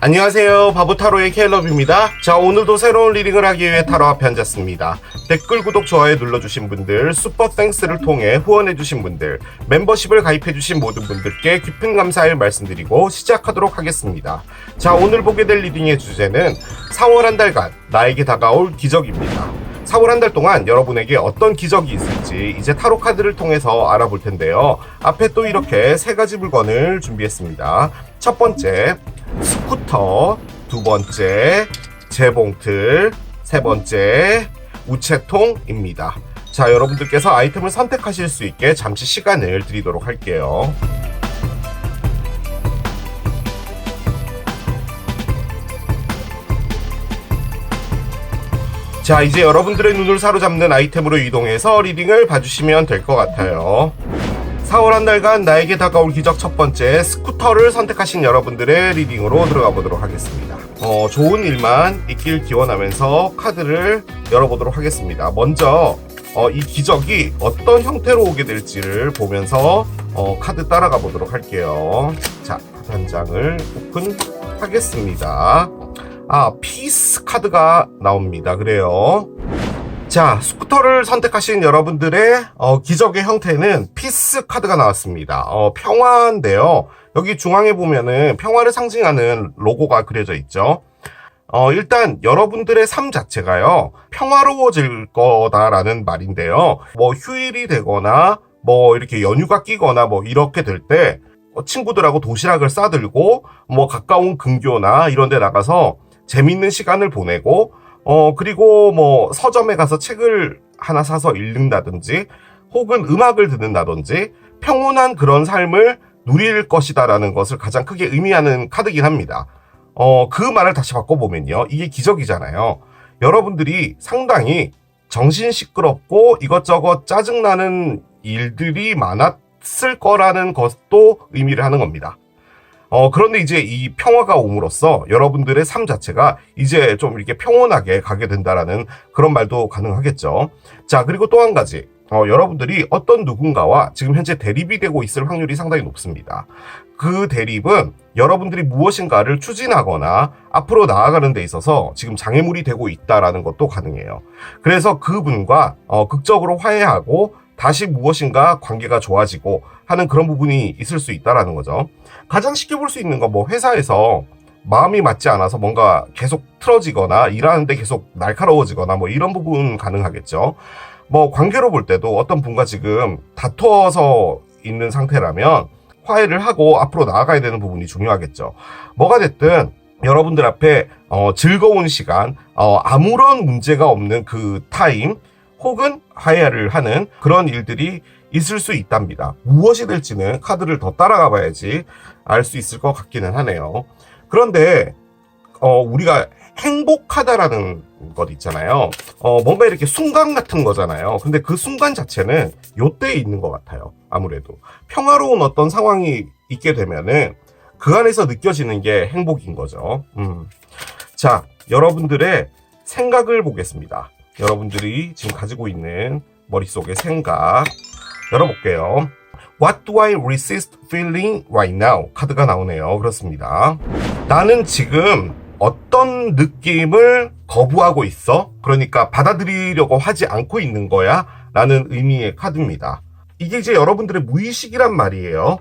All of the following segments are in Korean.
안녕하세요. 바보타로의 켈럽입니다. 자, 오늘도 새로운 리딩을 하기 위해 타로 앞에 앉았습니다. 댓글, 구독, 좋아요 눌러주신 분들, 슈퍼 땡스를 통해 후원해주신 분들, 멤버십을 가입해주신 모든 분들께 깊은 감사의 말씀드리고 시작하도록 하겠습니다. 자, 오늘 보게 될 리딩의 주제는 4월 한 달간 나에게 다가올 기적입니다. 4월 한 달 동안 여러분에게 어떤 기적이 있을지 이제 타로 카드를 통해서 알아볼 텐데요. 앞에 또 이렇게 세 가지 물건을 준비했습니다. 첫 번째, 스쿠터, 두 번째, 재봉틀, 세 번째, 우체통입니다. 자, 여러분들께서 아이템을 선택하실 수 있게 잠시 시간을 드리도록 할게요. 자, 이제 여러분들의 눈을 사로잡는 아이템으로 이동해서 리딩을 봐주시면 될 것 같아요. 4월 한 달간 나에게 다가올 기적 첫 번째, 스쿠터를 선택하신 여러분들의 리딩으로 들어가 보도록 하겠습니다. 좋은 일만 있길 기원하면서 카드를 열어보도록 하겠습니다. 먼저 이 기적이 어떤 형태로 오게 될지를 보면서 카드 따라가 보도록 할게요. 자, 카드 한 장을 오픈하겠습니다. 피스 카드가 나옵니다. 그래요. 자, 스쿠터를 선택하신 여러분들의 기적의 형태는 피스 카드가 나왔습니다. 평화인데요. 여기 중앙에 보면은 평화를 상징하는 로고가 그려져 있죠. 일단 여러분들의 삶 자체가요, 평화로워질 거다라는 말인데요. 뭐 휴일이 되거나 뭐 이렇게 연휴가 끼거나 뭐 이렇게 될 때 친구들하고 도시락을 싸들고 뭐 가까운 근교나 이런 데 나가서 재밌는 시간을 보내고 그리고 뭐 서점에 가서 책을 하나 사서 읽는다든지 혹은 음악을 듣는다든지 평온한 그런 삶을 누릴 것이다라는 것을 가장 크게 의미하는 카드긴 합니다. 그 말을 다시 바꿔보면요, 이게 기적이잖아요. 여러분들이 상당히 정신 시끄럽고 이것저것 짜증나는 일들이 많았을 거라는 것도 의미를 하는 겁니다. 그런데 이제 이 평화가 옴으로써 여러분들의 삶 자체가 이제 좀 이렇게 평온하게 가게 된다라는 그런 말도 가능하겠죠. 자, 그리고 또 한 가지. 여러분들이 어떤 누군가와 지금 현재 대립이 되고 있을 확률이 상당히 높습니다. 그 대립은 여러분들이 무엇인가를 추진하거나 앞으로 나아가는 데 있어서 지금 장애물이 되고 있다라는 것도 가능해요. 그래서 그분과 극적으로 화해하고 다시 무엇인가 관계가 좋아지고 하는 그런 부분이 있을 수 있다라는 거죠. 가장 쉽게 볼 수 있는 건 뭐 회사에서 마음이 맞지 않아서 뭔가 계속 틀어지거나 일하는데 계속 날카로워지거나 뭐 이런 부분 가능하겠죠. 뭐 관계로 볼 때도 어떤 분과 지금 다투어서 있는 상태라면 화해를 하고 앞으로 나아가야 되는 부분이 중요하겠죠. 뭐가 됐든 여러분들 앞에 즐거운 시간, 아무런 문제가 없는 그 타임 혹은 화해를 하는 그런 일들이 있을 수 있답니다. 무엇이 될지는 카드를 더 따라가 봐야지 알 수 있을 것 같기는 하네요. 그런데 우리가 행복하다라는 것 있잖아요. 뭔가 이렇게 순간 같은 거잖아요. 근데 그 순간 자체는 요때에 있는 것 같아요. 아무래도 평화로운 어떤 상황이 있게 되면은 그 안에서 느껴지는 게 행복인 거죠. 자, 여러분들의 생각을 보겠습니다. 여러분들이 지금 가지고 있는 머릿속의 생각 열어볼게요. What do I resist feeling right now? 카드가 나오네요. 그렇습니다. 나는 지금 어떤 느낌을 거부하고 있어? 그러니까 받아들이려고 하지 않고 있는 거야? 라는 의미의 카드입니다. 이게 이제 여러분들의 무의식이란 말이에요.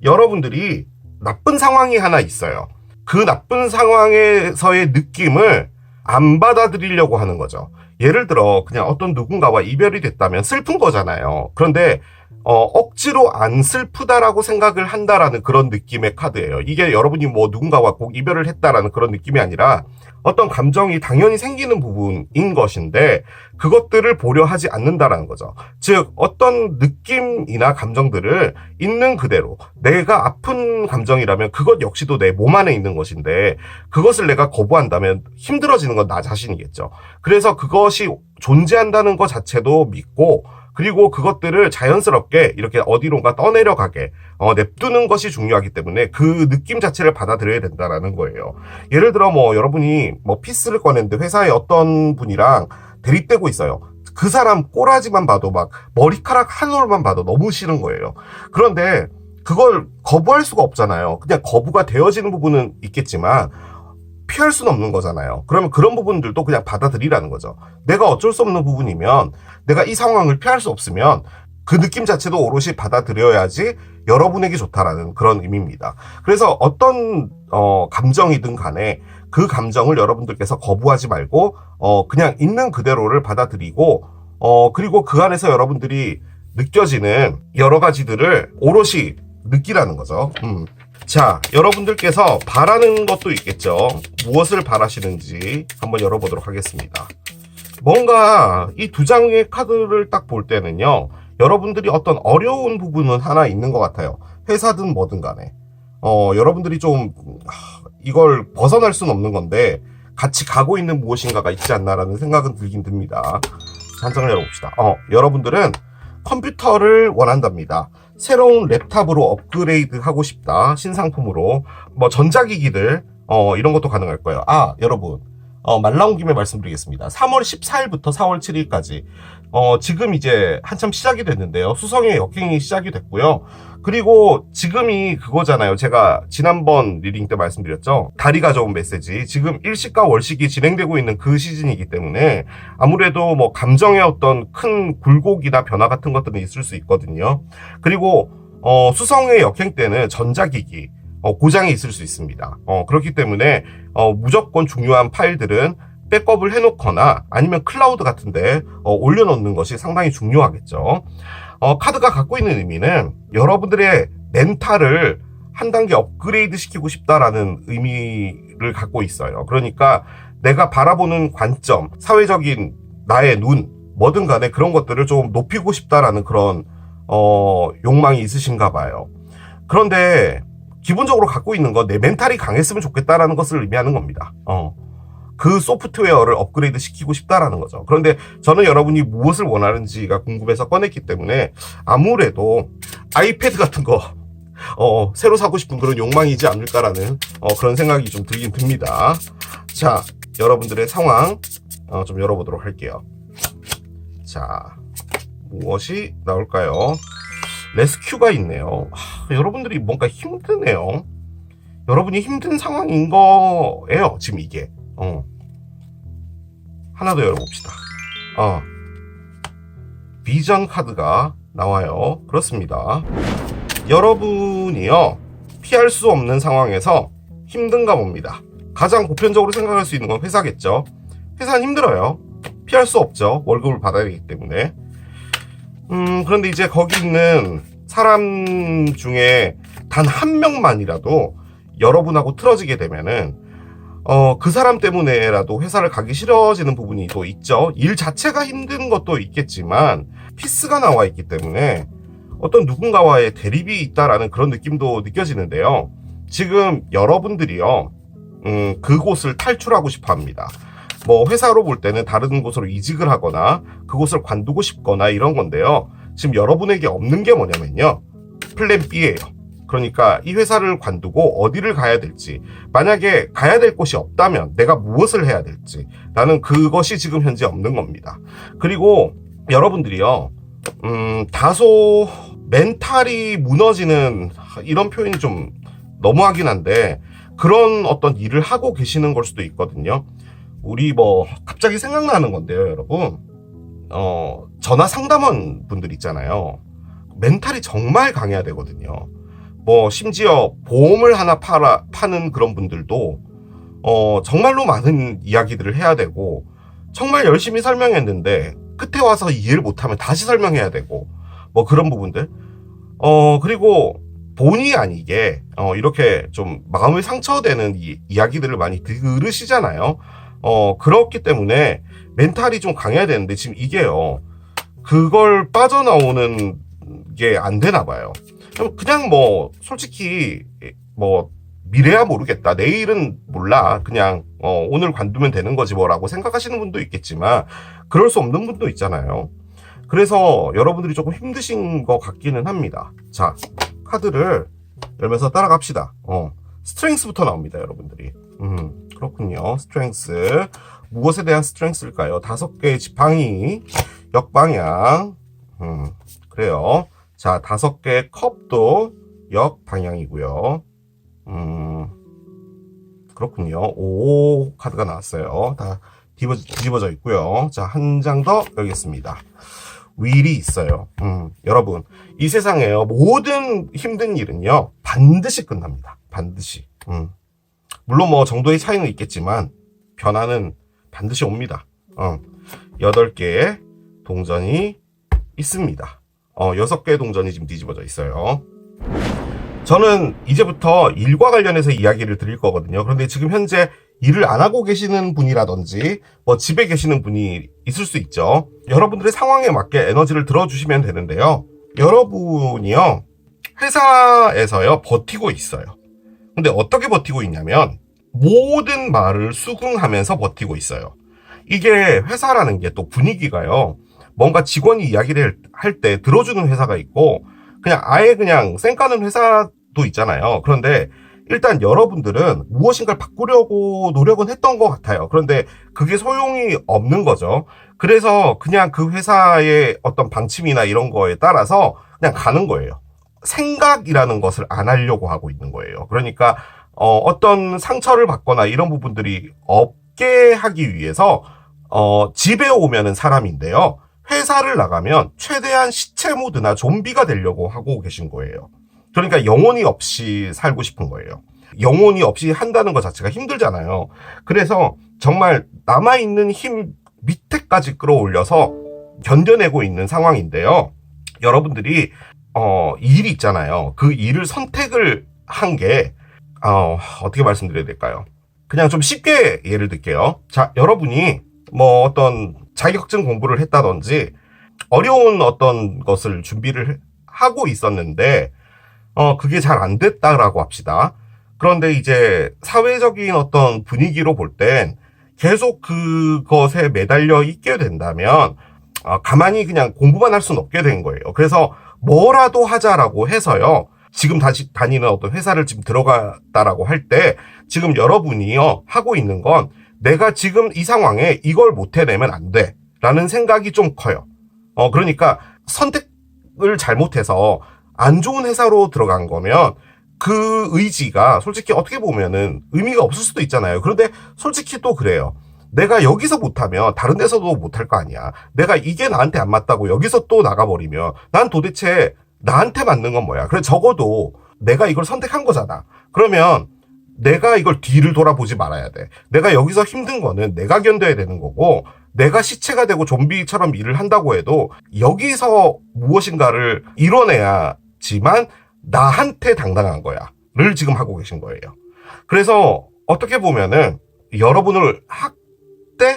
여러분들이 나쁜 상황이 하나 있어요. 그 나쁜 상황에서의 느낌을 안 받아들이려고 하는 거죠. 예를 들어 그냥 어떤 누군가와 이별이 됐다면 슬픈 거잖아요. 그런데 억지로 안 슬프다라고 생각을 한다라는 그런 느낌의 카드예요. 이게 여러분이 뭐 누군가와 꼭 이별을 했다라는 그런 느낌이 아니라 어떤 감정이 당연히 생기는 부분인 것인데 그것들을 보려 하지 않는다라는 거죠. 즉 어떤 느낌이나 감정들을 있는 그대로, 내가 아픈 감정이라면 그것 역시도 내 몸 안에 있는 것인데 그것을 내가 거부한다면 힘들어지는 건 나 자신이겠죠. 그래서 그것이 존재한다는 것 자체도 믿고, 그리고 그것들을 자연스럽게 이렇게 어디론가 떠내려가게 냅두는 것이 중요하기 때문에 그 느낌 자체를 받아들여야 된다라는 거예요. 예를 들어 뭐 여러분이 뭐 피스를 꺼냈는데 회사에 어떤 분이랑 대립되고 있어요. 그 사람 꼬라지만 봐도 막 머리카락 한 올만 봐도 너무 싫은 거예요. 그런데 그걸 거부할 수가 없잖아요. 그냥 거부가 되어지는 부분은 있겠지만 피할 수는 없는 거잖아요. 그러면 그런 부분들도 그냥 받아들이라는 거죠. 내가 어쩔 수 없는 부분이면, 내가 이 상황을 피할 수 없으면 그 느낌 자체도 오롯이 받아들여야지 여러분에게 좋다라는 그런 의미입니다. 그래서 어떤 감정이든 간에 그 감정을 여러분들께서 거부하지 말고 그냥 있는 그대로를 받아들이고 그리고 그 안에서 여러분들이 느껴지는 여러 가지들을 오롯이 느끼라는 거죠. 자, 여러분들께서 바라는 것도 있겠죠. 무엇을 바라시는지 한번 열어보도록 하겠습니다. 뭔가 이 두 장의 카드를 딱 볼 때는요, 여러분들이 어떤 어려운 부분은 하나 있는 것 같아요. 회사든 뭐든 간에. 여러분들이 좀 이걸 벗어날 수는 없는 건데 같이 가고 있는 무엇인가가 있지 않나라는 생각은 들긴 듭니다. 한 장을 열어봅시다. 여러분들은 컴퓨터를 원한답니다. 새로운 랩탑으로 업그레이드 하고 싶다. 신상품으로. 뭐 전자기기들 이런 것도 가능할 거예요. 여러분 말 나온 김에 말씀드리겠습니다. 3월 14일부터 4월 7일까지 지금 이제 한참 시작이 됐는데요. 수성의 역행이 시작이 됐고요. 그리고 지금이 그거잖아요. 제가 지난번 리딩 때 말씀드렸죠. 달이 가져온 메시지. 지금 일식과 월식이 진행되고 있는 그 시즌이기 때문에 아무래도 뭐 감정의 어떤 큰 굴곡이나 변화 같은 것들은 있을 수 있거든요. 그리고 수성의 역행 때는 전자기기 고장이 있을 수 있습니다. 그렇기 때문에 무조건 중요한 파일들은 백업을 해놓거나 아니면 클라우드 같은데 올려놓는 것이 상당히 중요하겠죠. 카드가 갖고 있는 의미는 여러분들의 멘탈을 한 단계 업그레이드 시키고 싶다라는 의미를 갖고 있어요. 그러니까 내가 바라보는 관점, 사회적인 나의 눈, 뭐든 간에 그런 것들을 좀 높이고 싶다라는 그런 욕망이 있으신가 봐요. 그런데 기본적으로 갖고 있는 건 내 멘탈이 강했으면 좋겠다라는 것을 의미하는 겁니다. 그 소프트웨어를 업그레이드 시키고 싶다라는 거죠. 그런데 저는 여러분이 무엇을 원하는지가 궁금해서 꺼냈기 때문에 아무래도 아이패드 같은 거 새로 사고 싶은 그런 욕망이지 않을까라는 그런 생각이 좀 들긴 듭니다. 자, 여러분들의 상황 좀 열어보도록 할게요. 자, 무엇이 나올까요? 레스큐가 있네요. 여러분들이 뭔가 힘드네요. 여러분이 힘든 상황인 거예요. 지금 이게. 하나 더 열어봅시다. 비전 카드가 나와요. 그렇습니다. 여러분이요, 피할 수 없는 상황에서 힘든가 봅니다. 가장 보편적으로 생각할 수 있는 건 회사겠죠. 회사는 힘들어요. 피할 수 없죠. 월급을 받아야 되기 때문에. 그런데 이제 거기 있는 사람 중에 단 한 명만이라도 여러분하고 틀어지게 되면은 그 사람 때문에라도 회사를 가기 싫어지는 부분이 또 있죠. 일 자체가 힘든 것도 있겠지만 피스가 나와 있기 때문에 어떤 누군가와의 대립이 있다라는 그런 느낌도 느껴지는데요. 지금 여러분들이요, 그곳을 탈출하고 싶어 합니다. 뭐 회사로 볼 때는 다른 곳으로 이직을 하거나 그곳을 관두고 싶거나 이런 건데요. 지금 여러분에게 없는 게 뭐냐면요, 플랜 B예요. 그러니까 이 회사를 관두고 어디를 가야 될지, 만약에 가야 될 곳이 없다면 내가 무엇을 해야 될지 라는 그것이 지금 현재 없는 겁니다. 그리고 여러분들이요, 다소 멘탈이 무너지는, 이런 표현이 좀 너무하긴 한데 그런 어떤 일을 하고 계시는 걸 수도 있거든요. 우리 뭐 갑자기 생각나는 건데요, 여러분. 전화 상담원 분들 있잖아요. 멘탈이 정말 강해야 되거든요. 뭐 심지어 보험을 하나 파는 그런 분들도 정말로 많은 이야기들을 해야 되고, 정말 열심히 설명했는데 끝에 와서 이해를 못하면 다시 설명해야 되고, 뭐 그런 부분들. 그리고 본의 아니게 이렇게 좀 마음을 상처되는 이야기들을 많이 들으시잖아요. 그렇기 때문에 멘탈이 좀 강해야 되는데 지금 이게요, 그걸 빠져나오는 게 안 되나 봐요. 그냥 뭐 솔직히 뭐 미래야 모르겠다, 내일은 몰라, 그냥 오늘 관두면 되는 거지 뭐라고 생각하시는 분도 있겠지만 그럴 수 없는 분도 있잖아요. 그래서 여러분들이 조금 힘드신 것 같기는 합니다. 자, 카드를 열면서 따라갑시다. 스트렝스부터 나옵니다, 여러분들이. 그렇군요. 스트렝스. 무엇에 대한 스트렝스일까요? 5개의 지팡이, 역방향. 그래요. 자, 5개의 컵도 역방향이고요. 그렇군요. 오 카드가 나왔어요. 다 뒤집어져 있고요. 자, 한 장 더 열겠습니다. 윌이 있어요. 여러분, 이 세상에요, 모든 힘든 일은요, 반드시 끝납니다. 반드시. 물론 뭐 정도의 차이는 있겠지만, 변화는 반드시 옵니다. 8개의 동전이 있습니다. 6개의 동전이 지금 뒤집어져 있어요. 저는 이제부터 일과 관련해서 이야기를 드릴 거거든요. 그런데 지금 현재 일을 안 하고 계시는 분이라든지 뭐 집에 계시는 분이 있을 수 있죠. 여러분들의 상황에 맞게 에너지를 들어주시면 되는데요. 여러분이요, 회사에서요 버티고 있어요. 근데 어떻게 버티고 있냐면 모든 말을 수긍하면서 버티고 있어요. 이게 회사라는 게 또 분위기가요, 뭔가 직원이 이야기를 할 때 들어주는 회사가 있고 그냥 아예 그냥 쌩 까는 회사도 있잖아요. 그런데 일단 여러분들은 무엇인가를 바꾸려고 노력은 했던 것 같아요. 그런데 그게 소용이 없는 거죠. 그래서 그냥 그 회사의 어떤 방침이나 이런 거에 따라서 그냥 가는 거예요. 생각이라는 것을 안 하려고 하고 있는 거예요. 그러니까 어떤 상처를 받거나 이런 부분들이 없게 하기 위해서 집에 오면은 사람인데요, 회사를 나가면 최대한 시체 모드나 좀비가 되려고 하고 계신 거예요. 그러니까 영혼이 없이 살고 싶은 거예요. 영혼이 없이 한다는 것 자체가 힘들잖아요. 그래서 정말 남아있는 힘 밑에까지 끌어올려서 견뎌내고 있는 상황인데요. 여러분들이 일이 있잖아요. 그 일을 선택을 한 게 어떻게 말씀드려야 될까요? 그냥 좀 쉽게 예를 들게요. 자, 여러분이 뭐 어떤 자격증 공부를 했다든지 어려운 어떤 것을 준비를 하고 있었는데 그게 잘 안 됐다라고 합시다. 그런데 이제 사회적인 어떤 분위기로 볼 땐 계속 그것에 매달려 있게 된다면 가만히 그냥 공부만 할 수는 없게 된 거예요. 그래서 뭐라도 하자라고 해서요, 지금 다시 다니는 어떤 회사를 지금 들어갔다라고 할 때 지금 여러분이요 하고 있는 건 내가 지금 이 상황에 이걸 못 해내면 안 돼 라는 생각이 좀 커요. 그러니까 선택을 잘못해서 안 좋은 회사로 들어간 거면 그 의지가 솔직히 어떻게 보면은 의미가 없을 수도 있잖아요. 그런데 솔직히 또 그래요. 내가 여기서 못하면 다른 데서도 못할 거 아니야. 내가 이게 나한테 안 맞다고 여기서 또 나가버리면 난 도대체 나한테 맞는 건 뭐야. 그래, 적어도 내가 이걸 선택한 거잖아. 그러면 내가 이걸 뒤를 돌아보지 말아야 돼. 내가 여기서 힘든 거는 내가 견뎌야 되는 거고, 내가 시체가 되고 좀비처럼 일을 한다고 해도 여기서 무엇인가를 이뤄내야지만 나한테 당당한 거야 를 지금 하고 계신 거예요. 그래서 어떻게 보면은 여러분을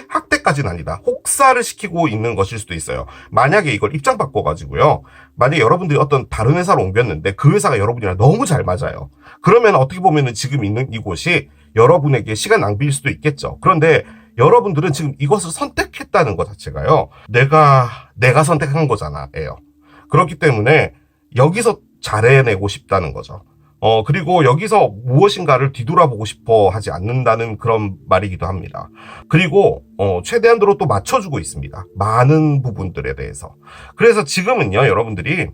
학대까지는 아니다, 혹사를 시키고 있는 것일 수도 있어요. 만약에 이걸 입장 바꿔가지고요, 만약에 여러분들이 어떤 다른 회사로 옮겼는데 그 회사가 여러분이랑 너무 잘 맞아요. 그러면 어떻게 보면은 지금 있는 이곳이 여러분에게 시간 낭비일 수도 있겠죠. 그런데 여러분들은 지금 이것을 선택했다는 것 자체가요, 내가 선택한 거잖아요. 그렇기 때문에 여기서 잘해내고 싶다는 거죠. 그리고 여기서 무엇인가를 뒤돌아보고 싶어 하지 않는다는 그런 말이기도 합니다. 그리고 최대한으로 또 맞춰주고 있습니다. 많은 부분들에 대해서. 그래서 지금은요, 여러분들이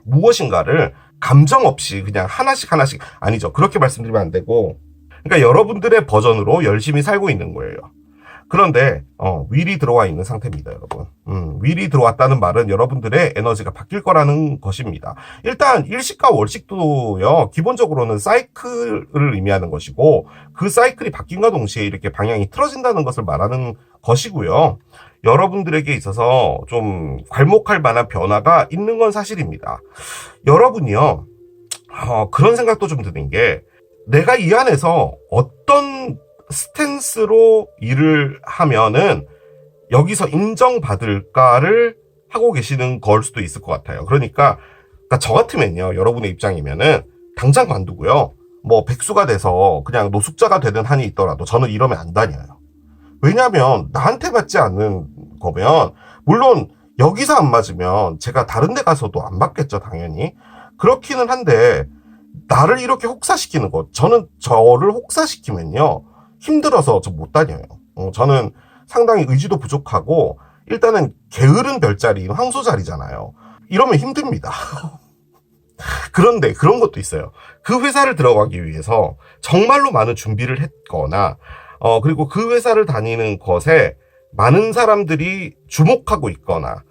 무엇인가를 감정 없이 그냥 하나씩 아니죠. 그렇게 말씀드리면 안 되고, 그러니까 여러분들의 버전으로 열심히 살고 있는 거예요. 그런데 윌이 들어와 있는 상태입니다, 여러분. 윌이 들어왔다는 말은 여러분들의 에너지가 바뀔 거라는 것입니다. 일단 일식과 월식도요, 기본적으로는 사이클을 의미하는 것이고, 그 사이클이 바뀐과 동시에 이렇게 방향이 틀어진다는 것을 말하는 것이고요. 여러분들에게 있어서 좀 괄목할 만한 변화가 있는 건 사실입니다. 여러분이요, 그런 생각도 좀 드는 게, 내가 이 안에서 어떤 스탠스로 일을 하면은 여기서 인정받을까를 하고 계시는 걸 수도 있을 것 같아요. 그러니까 저 같으면요, 여러분의 입장이면은 당장 관두고요, 뭐 백수가 돼서 그냥 노숙자가 되는 한이 있더라도 저는 이러면 안 다녀요. 왜냐하면 나한테 맞지 않는 거면, 물론 여기서 안 맞으면 제가 다른 데 가서도 안 맞겠죠, 당연히. 그렇기는 한데 나를 이렇게 혹사시키는 것, 저는 저를 혹사시키면요 힘들어서 저 못 다녀요. 저는 상당히 의지도 부족하고, 일단은 게으른 별자리인 황소자리잖아요. 이러면 힘듭니다. 그런데 그런 것도 있어요. 그 회사를 들어가기 위해서 정말로 많은 준비를 했거나, 그리고 그 회사를 다니는 것에 많은 사람들이 주목하고 있거나,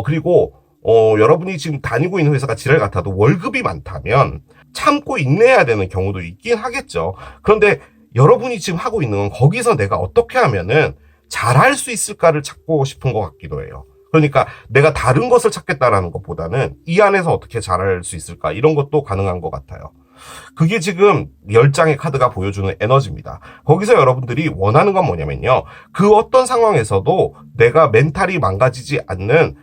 그리고, 여러분이 지금 다니고 있는 회사가 지랄 같아도 월급이 많다면 참고 인내해야 되는 경우도 있긴 하겠죠. 그런데 여러분이 지금 하고 있는 건 거기서 내가 어떻게 하면은 잘할 수 있을까를 찾고 싶은 것 같기도 해요. 그러니까 내가 다른 것을 찾겠다라는 것보다는 이 안에서 어떻게 잘할 수 있을까 이런 것도 가능한 것 같아요. 그게 지금 10장의 카드가 보여주는 에너지입니다. 거기서 여러분들이 원하는 건 뭐냐면요. 그 어떤 상황에서도 내가 멘탈이 망가지지 않는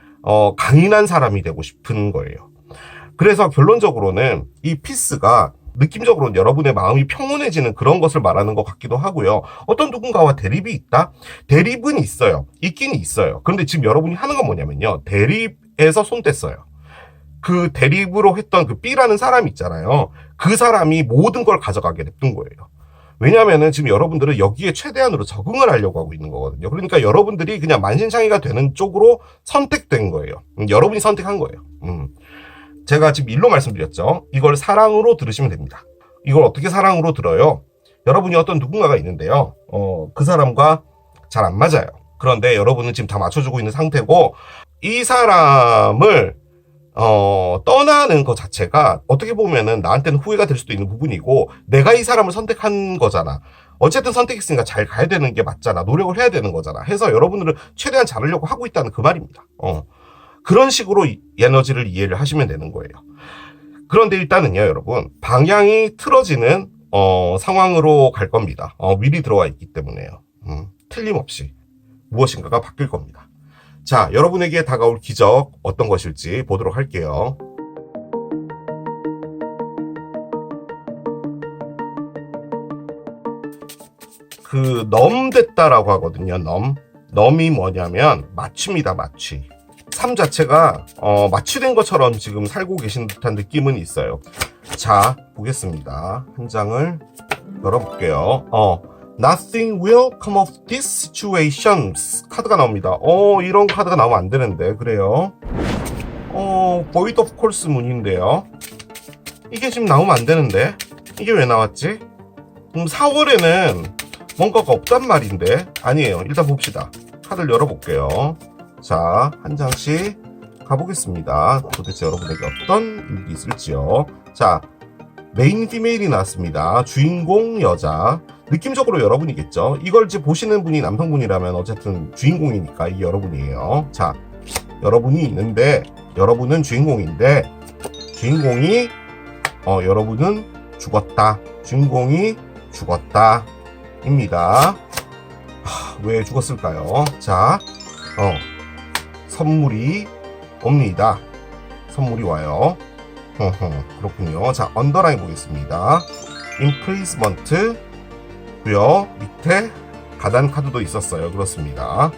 강인한 사람이 되고 싶은 거예요. 그래서 결론적으로는 이 피스가 느낌적으로는 여러분의 마음이 평온해지는 그런 것을 말하는 것 같기도 하고요. 어떤 누군가와 대립이 있다? 대립은 있어요. 있긴 있어요. 그런데 지금 여러분이 하는 건 뭐냐면요. 대립에서 손 뗐어요. 그 대립으로 했던 그 B라는 사람이 있잖아요. 그 사람이 모든 걸 가져가게 냅둔 거예요. 왜냐면은 지금 여러분들은 여기에 최대한으로 적응을 하려고 하고 있는 거거든요. 그러니까 여러분들이 그냥 만신창이가 되는 쪽으로 선택된 거예요. 여러분이 선택한 거예요. 제가 지금 일로 말씀드렸죠. 이걸 사랑으로 들으시면 됩니다. 이걸 어떻게 사랑으로 들어요? 여러분이 어떤 누군가가 있는데요. 그 사람과 잘 안 맞아요. 그런데 여러분은 지금 다 맞춰주고 있는 상태고, 이 사람을 떠나는 것 자체가 어떻게 보면은 나한테는 후회가 될 수도 있는 부분이고, 내가 이 사람을 선택한 거잖아. 어쨌든 선택했으니까 잘 가야 되는 게 맞잖아. 노력을 해야 되는 거잖아. 해서 여러분들은 최대한 잘하려고 하고 있다는 그 말입니다. 그런 식으로 에너지를 이해를 하시면 되는 거예요. 그런데 일단은요, 여러분, 방향이 틀어지는 상황으로 갈 겁니다. 미리 들어와 있기 때문에요. 틀림없이 무엇인가가 바뀔 겁니다. 자, 여러분에게 다가올 기적 어떤 것일지 보도록 할게요. 그 넘됐다라고 하거든요. 넘이 뭐냐면 마취입니다. 마취. 삶 자체가 마취된 것처럼 지금 살고 계신 듯한 느낌은 있어요. 자, 보겠습니다. 한 장을 열어볼게요. Nothing will come of this situation 카드가 나옵니다. 이런 카드가 나오면 안 되는데. 그래요. Void of course 문인데요. 이게 지금 나오면 안 되는데. 이게 왜 나왔지? 4월에는 뭔가가 없단 말인데. 아니에요. 일단 봅시다. 카드를 열어볼게요. 자, 한 장씩 가보겠습니다. 도대체 여러분에게 어떤 일이 있을지요. 자, 메인 피메일이 나왔습니다. 주인공 여자. 느낌적으로 여러분이겠죠. 이걸 이제 보시는 분이 남성분이라면 어쨌든 주인공이니까 이게 여러분이에요. 자, 여러분이 있는데, 여러분은 주인공인데, 주인공이 여러분은 죽었다. 주인공이 죽었다. 입니다. 왜 죽었을까요? 자, 선물이 옵니다. 선물이 와요. 그렇군요. 자, 언더라인 보겠습니다. imprisonment 고요. 밑에 가단 카드도 있었어요. 그렇습니다.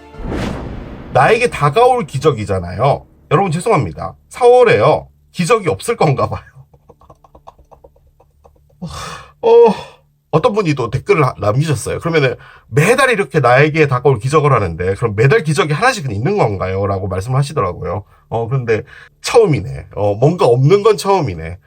나에게 다가올 기적이잖아요. 여러분 죄송합니다. 4월에요. 기적이 없을 건가 봐요. 어떤 분이 또 댓글을 남기셨어요. 그러면은 매달 이렇게 나에게 다가올 기적을 하는데 그럼 매달 기적이 하나씩은 있는 건가요? 라고 말씀을 하시더라고요. 그런데 처음이네. 뭔가 없는 건 처음이네.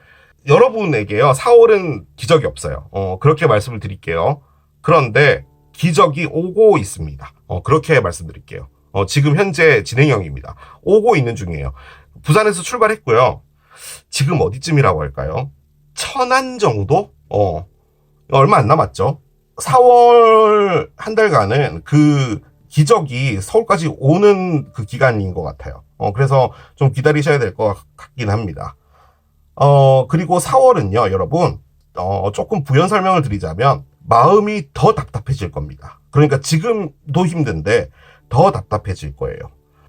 여러분에게요. 4월은 기적이 없어요. 그렇게 말씀을 드릴게요. 그런데 기적이 오고 있습니다. 그렇게 말씀드릴게요. 지금 현재 진행형입니다. 오고 있는 중이에요. 부산에서 출발했고요. 지금 어디쯤이라고 할까요? 천안 정도? 얼마 안 남았죠. 4월 한 달간은 그 기적이 서울까지 오는 그 기간인 것 같아요. 그래서 좀 기다리셔야 될 것 같긴 합니다. 그리고 4월은요, 여러분, 조금 부연 설명을 드리자면, 마음이 더 답답해질 겁니다. 그러니까 지금도 힘든데, 더 답답해질 거예요.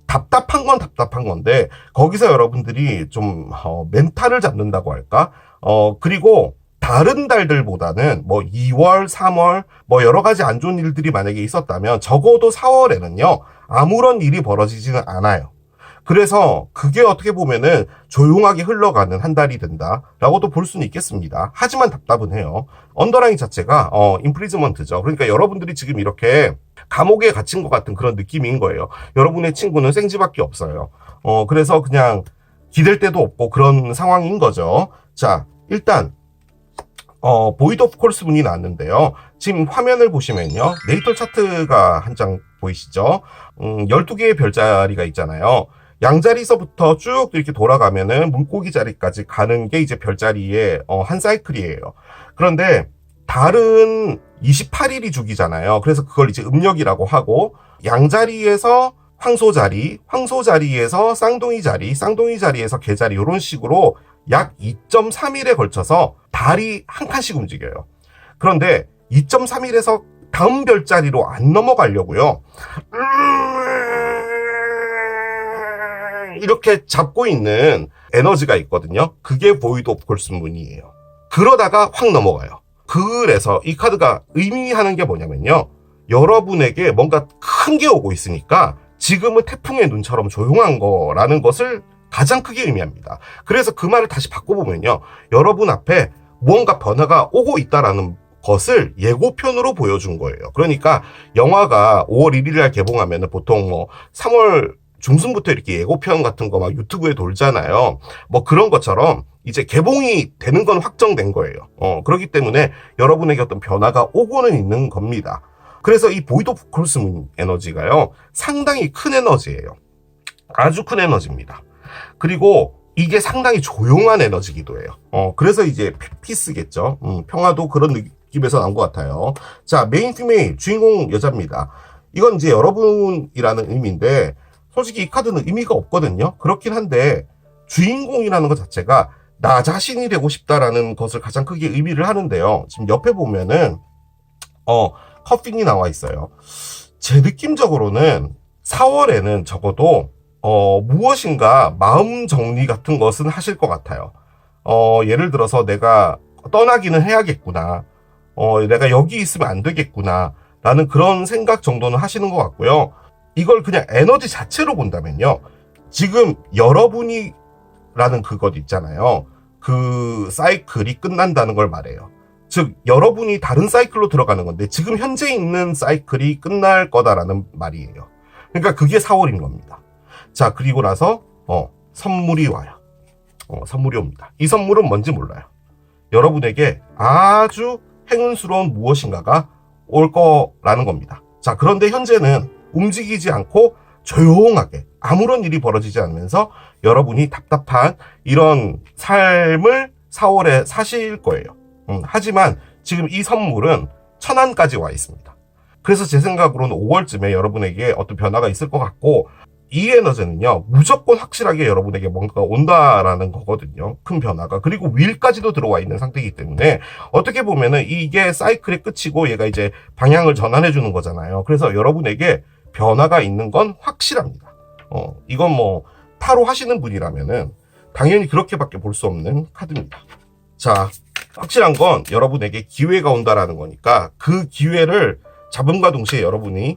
답답한 건 답답한 건데, 거기서 여러분들이 좀, 멘탈을 잡는다고 할까? 그리고, 다른 달들보다는 뭐 2월, 3월, 뭐 여러 가지 안 좋은 일들이 만약에 있었다면, 적어도 4월에는요, 아무런 일이 벌어지지는 않아요. 그래서 그게 어떻게 보면은 조용하게 흘러가는 한 달이 된다라고도 볼 수는 있겠습니다. 하지만 답답은 해요. 언더라인 자체가 임프리즈먼트죠. 그러니까 여러분들이 지금 이렇게 감옥에 갇힌 것 같은 그런 느낌인 거예요. 여러분의 친구는 생쥐밖에 없어요. 그래서 그냥 기댈 데도 없고 그런 상황인 거죠. 자, 일단 보이드 오브 콜스 문이 나왔는데요. 지금 화면을 보시면요. 네이털 차트가 한 장 보이시죠? 12개의 별자리가 있잖아요. 양자리서부터 쭉 이렇게 돌아가면은 물고기 자리까지 가는 게 이제 별자리의 한 사이클이에요. 그런데 달은 28일이 주기잖아요. 그래서 그걸 이제 음력이라고 하고, 양자리에서 황소자리, 황소자리에서 쌍둥이 자리, 쌍둥이 자리에서 개자리, 이런 식으로 약 2.3일에 걸쳐서 달이 한 칸씩 움직여요. 그런데 2.3일에서 다음 별자리로 안 넘어가려고요. 이렇게 잡고 있는 에너지가 있거든요. 그게 보이드 오브 콜스 문이에요. 그러다가 확 넘어가요. 그래서 이 카드가 의미하는 게 뭐냐면요. 여러분에게 뭔가 큰 게 오고 있으니까 지금은 태풍의 눈처럼 조용한 거라는 것을 가장 크게 의미합니다. 그래서 그 말을 다시 바꿔보면요. 여러분 앞에 무언가 변화가 오고 있다라는 것을 예고편으로 보여준 거예요. 그러니까 영화가 5월 1일 날 개봉하면 보통 뭐 3월 중순부터 이렇게 예고편 같은 거 막 유튜브에 돌잖아요. 뭐 그런 것처럼 이제 개봉이 되는 건 확정된 거예요. 그렇기 때문에 여러분에게 어떤 변화가 오고는 있는 겁니다. 그래서 이 보이드 오브 콜스 문 에너지가요. 상당히 큰 에너지예요. 아주 큰 에너지입니다. 그리고 이게 상당히 조용한 에너지기도 해요. 그래서 이제 피스겠죠. 평화도 그런 느낌에서 나온 것 같아요. 자, 메인 피메일, 주인공 여자입니다. 이건 이제 여러분이라는 의미인데, 솔직히 이 카드는 의미가 없거든요. 그렇긴 한데, 주인공이라는 것 자체가 나 자신이 되고 싶다라는 것을 가장 크게 의미를 하는데요. 지금 옆에 보면은, 커핑이 나와 있어요. 제 느낌적으로는 4월에는 적어도 무엇인가 마음 정리 같은 것은 하실 것 같아요. 예를 들어서 내가 떠나기는 해야겠구나. 내가 여기 있으면 안 되겠구나. 라는 그런 생각 정도는 하시는 것 같고요. 이걸 그냥 에너지 자체로 본다면요. 지금 여러분이 라는 그것 있잖아요. 그 사이클이 끝난다는 걸 말해요. 즉 여러분이 다른 사이클로 들어가는 건데 지금 현재 있는 사이클이 끝날 거다라는 말이에요. 그러니까 그게 4월인 겁니다. 자, 그리고 나서 선물이 와요. 선물이 옵니다. 이 선물은 뭔지 몰라요. 여러분에게 아주 행운스러운 무엇인가가 올 거라는 겁니다. 자, 그런데 현재는 움직이지 않고 조용하게 아무런 일이 벌어지지 않으면서 여러분이 답답한 이런 삶을 4월에 사실 거예요. 하지만 지금 이 선물은 천안까지 와 있습니다. 그래서 제 생각으로는 5월쯤에 여러분에게 어떤 변화가 있을 것 같고, 이 에너지는요 무조건 확실하게 여러분에게 뭔가 온다라는 거거든요. 큰 변화가. 그리고 윌까지도 들어와 있는 상태이기 때문에 어떻게 보면은 이게 사이클의 끝이고 얘가 이제 방향을 전환해 주는 거잖아요. 그래서 여러분에게 변화가 있는 건 확실합니다. 이건 뭐 타로 하시는 분이라면은 당연히 그렇게밖에 볼 수 없는 카드입니다. 자, 확실한 건 여러분에게 기회가 온다라는 거니까 그 기회를 잡음과 동시에 여러분이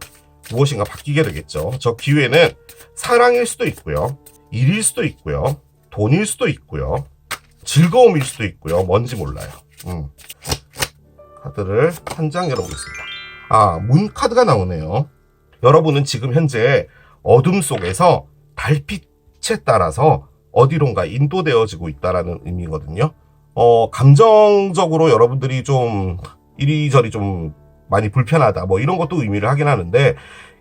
무엇인가 바뀌게 되겠죠. 저 기회는 사랑일 수도 있고요. 일일 수도 있고요. 돈일 수도 있고요. 즐거움일 수도 있고요. 뭔지 몰라요. 카드를 한 장 열어보겠습니다. 문 카드가 나오네요. 여러분은 지금 현재 어둠 속에서 달빛에 따라서 어디론가 인도되어지고 있다라는 의미거든요. 감정적으로 여러분들이 좀 이리저리 좀 많이 불편하다 뭐 이런 것도 의미를 하긴 하는데,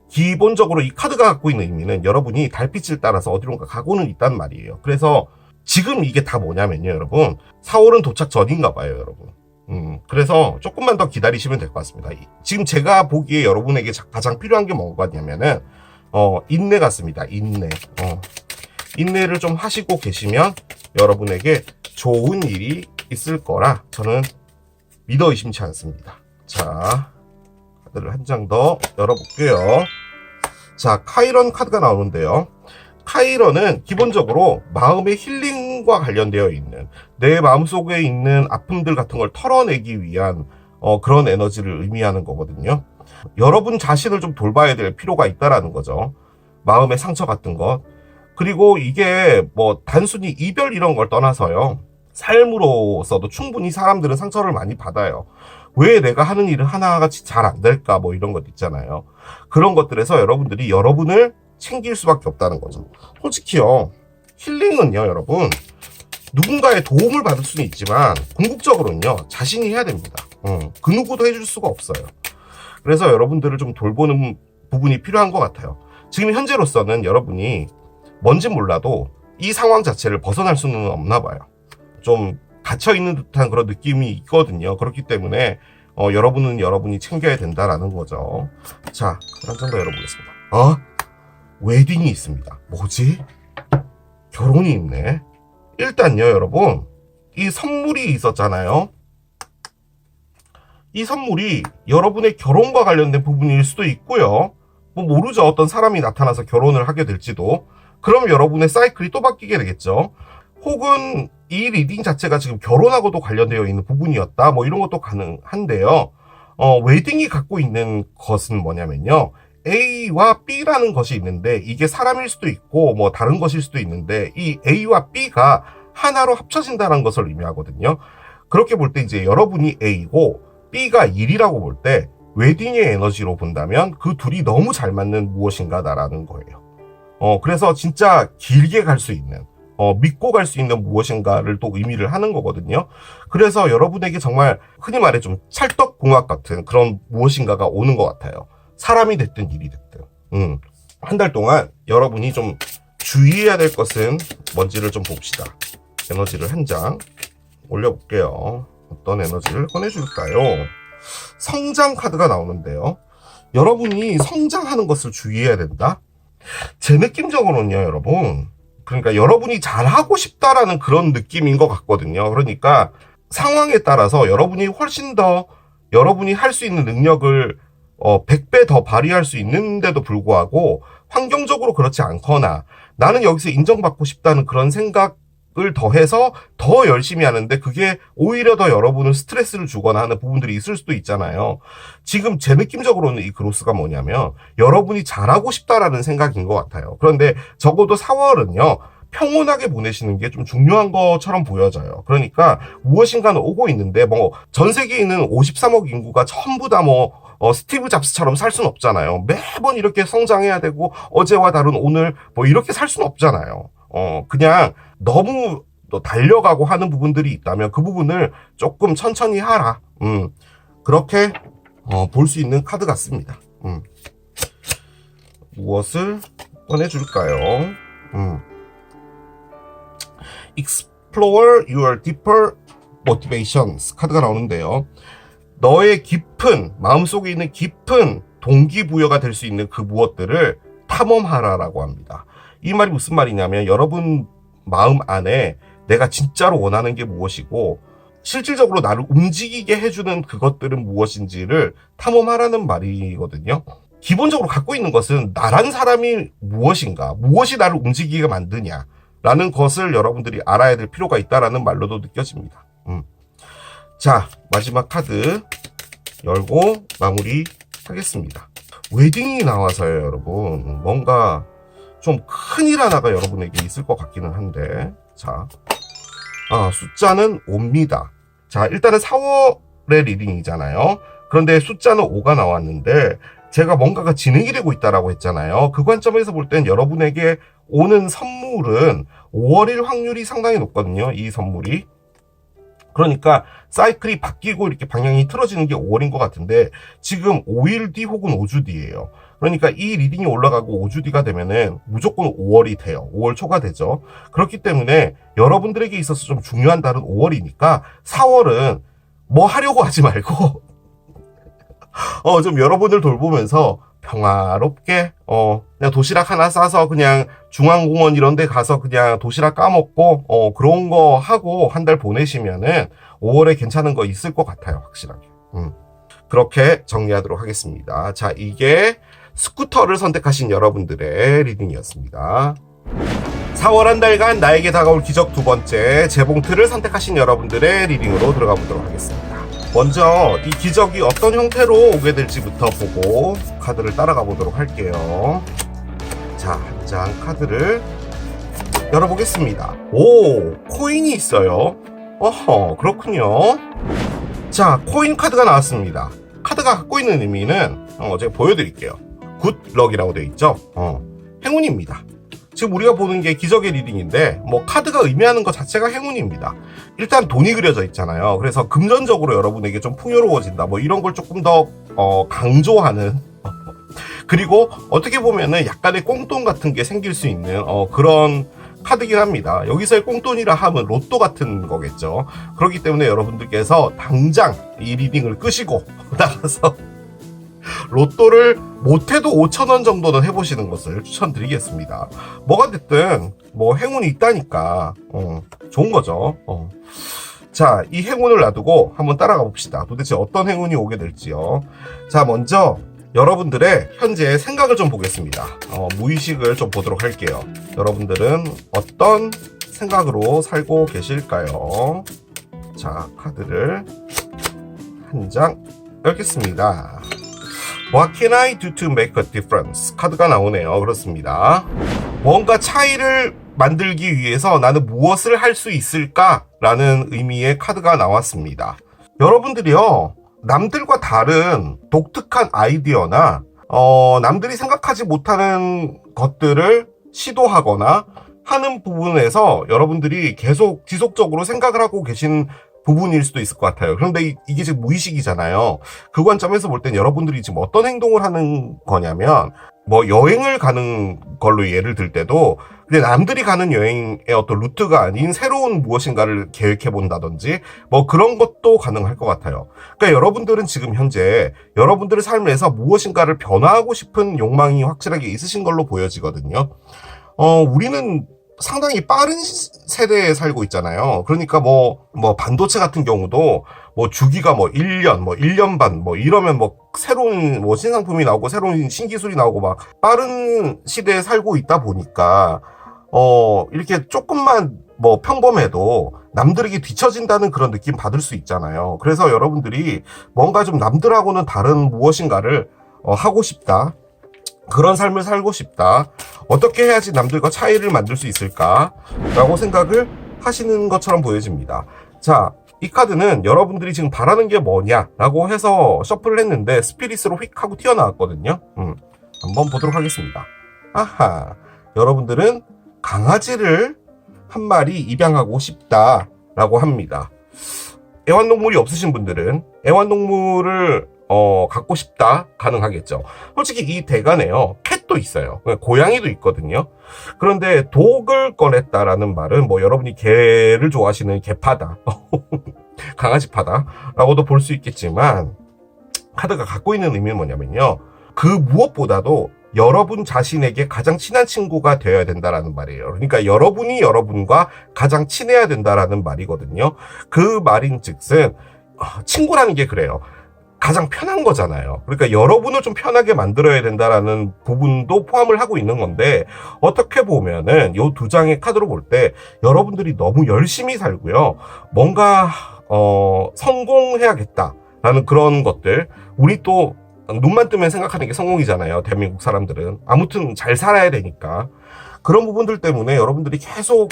기본적으로 이 카드가 갖고 있는 의미는 여러분이 달빛을 따라서 어디론가 가고는 있단 말이에요. 그래서 지금 이게 다 뭐냐면요, 여러분 4월은 도착 전인가 봐요, 여러분. 그래서 조금만 더 기다리시면 될 것 같습니다. 지금 제가 보기에 여러분에게 가장 필요한 게 뭐냐면은 인내 같습니다. 인내를 좀 하시고 계시면 여러분에게 좋은 일이 있을 거라 저는 믿어 의심치 않습니다. 자, 카드를 한 장 더 열어볼게요. 자, 카이런 카드가 나오는데요. 카이런은 기본적으로 마음의 힐링과 관련되어 있는, 내 마음속에 있는 아픔들 같은 걸 털어내기 위한 그런 에너지를 의미하는 거거든요. 여러분 자신을 좀 돌봐야 될 필요가 있다라는 거죠. 마음의 상처 같은 것. 그리고 이게 뭐 단순히 이별 이런 걸 떠나서요, 삶으로서도 충분히 사람들은 상처를 많이 받아요. 왜 내가 하는 일은 하나같이 잘 안 될까 뭐 이런 것 있잖아요. 그런 것들에서 여러분들이 여러분을 챙길 수밖에 없다는 거죠. 솔직히요, 힐링은요 여러분 누군가의 도움을 받을 수는 있지만 궁극적으로는요 자신이 해야 됩니다. 그 누구도 해줄 수가 없어요. 그래서 여러분들을 좀 돌보는 부분이 필요한 것 같아요. 지금 현재로서는 여러분이 뭔진 몰라도 이 상황 자체를 벗어날 수는 없나 봐요. 좀 갇혀있는 듯한 그런 느낌이 있거든요. 그렇기 때문에 여러분은 여러분이 챙겨야 된다라는 거죠. 자, 한 장 더 열어보겠습니다. 웨딩이 있습니다. 뭐지? 결혼이 있네. 일단요, 여러분, 이 선물이 있었잖아요. 이 선물이 여러분의 결혼과 관련된 부분일 수도 있고요. 뭐 모르죠. 어떤 사람이 나타나서 결혼을 하게 될지도. 그럼 여러분의 사이클이 또 바뀌게 되겠죠. 혹은 이 리딩 자체가 지금 결혼하고도 관련되어 있는 부분이었다. 뭐 이런 것도 가능한데요. 웨딩이 갖고 있는 것은 뭐냐면요. A와 B라는 것이 있는데 이게 사람일 수도 있고 뭐 다른 것일 수도 있는데 이 A와 B가 하나로 합쳐진다는 것을 의미하거든요. 그렇게 볼 때 이제 여러분이 A고 B가 1이라고 볼 때 웨딩의 에너지로 본다면 그 둘이 너무 잘 맞는 무엇인가다라는 거예요. 그래서 진짜 길게 갈 수 있는 믿고 갈 수 있는 무엇인가를 또 의미를 하는 거거든요. 그래서 여러분에게 정말 흔히 말해 좀 찰떡궁합 같은 그런 무엇인가가 오는 것 같아요. 사람이 됐든 일이 됐든. 한 달 동안 여러분이 좀 주의해야 될 것은 뭔지를 좀 봅시다. 에너지를 한 장 올려볼게요. 어떤 에너지를 꺼내줄까요? 성장 카드가 나오는데요. 여러분이 성장하는 것을 주의해야 된다? 제 느낌적으로는요, 여러분. 그러니까 여러분이 잘하고 싶다라는 그런 느낌인 것 같거든요. 그러니까 상황에 따라서 여러분이 훨씬 더 여러분이 할 수 있는 능력을 100배 더 발휘할 수 있는데도 불구하고 환경적으로 그렇지 않거나 나는 여기서 인정받고 싶다는 그런 생각을 더해서 더 열심히 하는데 그게 오히려 더 여러분을 스트레스를 주거나 하는 부분들이 있을 수도 있잖아요. 지금 제 느낌적으로는 이 크로스가 뭐냐면 여러분이 잘하고 싶다라는 생각인 것 같아요. 그런데 적어도 4월은요. 평온하게 보내시는 게 좀 중요한 것처럼 보여져요. 그러니까 무엇인가는 오고 있는데 뭐 전 세계에 있는 53억 인구가 전부 다 스티브 잡스처럼 살 수는 없잖아요. 매번 이렇게 성장해야 되고 어제와 다른 오늘 뭐 이렇게 살 수는 없잖아요. 그냥 너무 달려가고 하는 부분들이 있다면 그 부분을 조금 천천히 하라. 그렇게 볼 수 있는 카드 같습니다. 무엇을 꺼내줄까요? Explore your deeper motivations 카드가 나오는데요. 너의 깊은 마음속에 있는 깊은 동기부여가 될 수 있는 그 무엇들을 탐험하라라고 합니다. 이 말이 무슨 말이냐면 여러분 마음 안에 내가 진짜로 원하는 게 무엇이고 실질적으로 나를 움직이게 해주는 그것들은 무엇인지를 탐험하라는 말이거든요. 기본적으로 갖고 있는 것은 나란 사람이 무엇인가, 무엇이 나를 움직이게 만드냐 라는 것을 여러분들이 알아야 될 필요가 있다라는 말로도 느껴집니다. 자, 마지막 카드 열고 마무리 하겠습니다. 웨딩이 나와서요, 여러분. 뭔가 좀 큰일 하나가 여러분에게 있을 것 같기는 한데. 자, 숫자는 5입니다. 자, 일단은 4월의 리딩이잖아요. 그런데 숫자는 5가 나왔는데 제가 뭔가가 진행이 되고 있다라고 했잖아요. 그 관점에서 볼 땐 여러분에게 오는 선물은 5월일 확률이 상당히 높거든요. 이 선물이. 그러니까 사이클이 바뀌고 이렇게 방향이 틀어지는 게 5월인 것 같은데 지금 5일 뒤 혹은 5주 뒤예요. 그러니까 이 리딩이 올라가고 5주 뒤가 되면은 무조건 5월이 돼요. 5월 초가 되죠. 그렇기 때문에 여러분들에게 있어서 좀 중요한 달은 5월이니까 4월은 뭐 하려고 하지 말고 좀 여러분을 돌보면서 평화롭게 그냥 도시락 하나 싸서 그냥 중앙공원 이런 데 가서 그냥 도시락 까먹고 그런 거 하고 한 달 보내시면은 5월에 괜찮은 거 있을 것 같아요. 확실하게. 그렇게 정리하도록 하겠습니다. 자, 이게 스쿠터를 선택하신 여러분들의 리딩이었습니다. 4월 한 달간 나에게 다가올 기적 두 번째 재봉틀을 선택하신 여러분들의 리딩으로 들어가 보도록 하겠습니다. 먼저 이 기적이 어떤 형태로 오게 될지부터 보고 카드를 따라가 보도록 할게요. 자, 한 장 카드를 열어보겠습니다. 오, 코인이 있어요. 어허, 그렇군요. 자, 코인 카드가 나왔습니다. 카드가 갖고 있는 의미는 제가 보여드릴게요. 굿럭이라고 되어 있죠. 행운입니다. 지금 우리가 보는 게 기적의 리딩인데 뭐 카드가 의미하는 것 자체가 행운입니다. 일단 돈이 그려져 있잖아요. 그래서 금전적으로 여러분에게 좀 풍요로워진다. 뭐 이런 걸 조금 더 강조하는 그리고 어떻게 보면은 약간의 꽁돈 같은 게 생길 수 있는 그런 카드긴 합니다. 여기서의 꽁돈이라 하면 로또 같은 거겠죠. 그렇기 때문에 여러분들께서 당장 이 리딩을 끄시고 나가서 로또를 못해도 5,000원 정도는 해보시는 것을 추천드리겠습니다. 뭐가 됐든 뭐 행운이 있다니까 좋은 거죠. 자, 이 행운을 놔두고 한번 따라가 봅시다. 도대체 어떤 행운이 오게 될지요. 자, 먼저 여러분들의 현재 생각을 좀 보겠습니다. 무의식을 좀 보도록 할게요. 여러분들은 어떤 생각으로 살고 계실까요? 자, 카드를 한 장 열겠습니다. What can I do to make a difference? 카드가 나오네요. 그렇습니다. 뭔가 차이를 만들기 위해서 나는 무엇을 할 수 있을까? 라는 의미의 카드가 나왔습니다. 여러분들이요, 남들과 다른 독특한 아이디어나 남들이 생각하지 못하는 것들을 시도하거나 하는 부분에서 여러분들이 계속 지속적으로 생각을 하고 계신 부분일 수도 있을 것 같아요. 그런데 이게 지금 무의식이잖아요. 그 관점에서 볼 땐 여러분들이 지금 어떤 행동을 하는 거냐면 뭐 여행을 가는 걸로 예를 들 때도 근데 남들이 가는 여행의 어떤 루트가 아닌 새로운 무엇인가를 계획해 본다든지 뭐 그런 것도 가능할 것 같아요. 그러니까 여러분들은 지금 현재 여러분들의 삶에서 무엇인가를 변화하고 싶은 욕망이 확실하게 있으신 걸로 보여지거든요. 우리는 상당히 빠른 세대에 살고 있잖아요. 그러니까 뭐 반도체 같은 경우도 뭐 주기가 뭐 1년, 뭐 1년 반, 뭐 이러면 뭐 새로운 뭐 신상품이 나오고 새로운 신기술이 나오고 막 빠른 시대에 살고 있다 보니까 이렇게 조금만 뭐 평범해도 남들에게 뒤처진다는 그런 느낌 받을 수 있잖아요. 그래서 여러분들이 뭔가 좀 남들하고는 다른 무엇인가를 하고 싶다. 그런 삶을 살고 싶다. 어떻게 해야지 남들과 차이를 만들 수 있을까? 라고 생각을 하시는 것처럼 보여집니다. 자, 이 카드는 여러분들이 지금 바라는 게 뭐냐라고 해서 셔플을 했는데 스피릿으로 휙 하고 튀어나왔거든요. 한번 보도록 하겠습니다. 아하, 여러분들은 강아지를 한 마리 입양하고 싶다라고 합니다. 애완동물이 없으신 분들은 애완동물을 갖고 싶다 가능하겠죠. 솔직히 이 대간에요, 캣도 있어요. 고양이도 있거든요. 그런데 독을 꺼냈다라는 말은 뭐 여러분이 개를 좋아하시는 개파다 강아지파다 라고도 볼 수 있겠지만 카드가 갖고 있는 의미는 뭐냐면요, 그 무엇보다도 여러분 자신에게 가장 친한 친구가 되어야 된다라는 말이에요. 그러니까 여러분이 여러분과 가장 친해야 된다라는 말이거든요. 그 말인즉슨 친구라는 게 그래요. 가장 편한 거잖아요. 그러니까 여러분을 좀 편하게 만들어야 된다라는 부분도 포함을 하고 있는 건데, 어떻게 보면은 요 두 장의 카드로 볼 때 여러분들이 너무 열심히 살고요, 뭔가 성공해야겠다라는 그런 것들, 우리 또 눈만 뜨면 생각하는 게 성공이잖아요. 대한민국 사람들은 아무튼 잘 살아야 되니까 그런 부분들 때문에 여러분들이 계속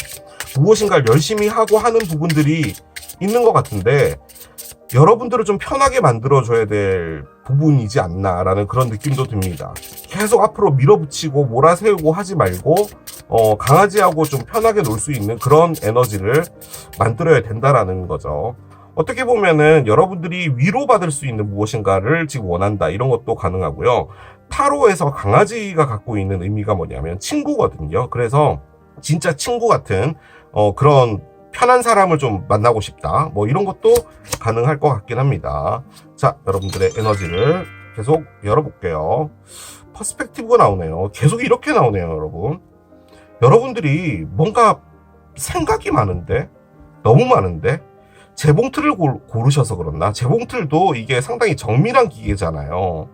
무엇인가를 열심히 하고 하는 부분들이 있는 것 같은데, 여러분들을 좀 편하게 만들어줘야 될 부분이지 않나라는 그런 느낌도 듭니다. 계속 앞으로 밀어붙이고 몰아세우고 하지 말고 강아지하고 좀 편하게 놀 수 있는 그런 에너지를 만들어야 된다라는 거죠. 어떻게 보면은 여러분들이 위로받을 수 있는 무엇인가를 지금 원한다, 이런 것도 가능하고요. 타로에서 강아지가 갖고 있는 의미가 뭐냐면 친구거든요. 그래서 진짜 친구 같은 그런 편한 사람을 좀 만나고 싶다, 뭐 이런 것도 가능할 것 같긴 합니다. 자, 여러분들의 에너지를 계속 열어볼게요. 퍼스펙티브가 나오네요. 계속 이렇게 나오네요. 여러분들이 뭔가 생각이 많은데, 너무 많은데 재봉틀을 고르셔서 그렇나? 재봉틀도 이게 상당히 정밀한 기계잖아요.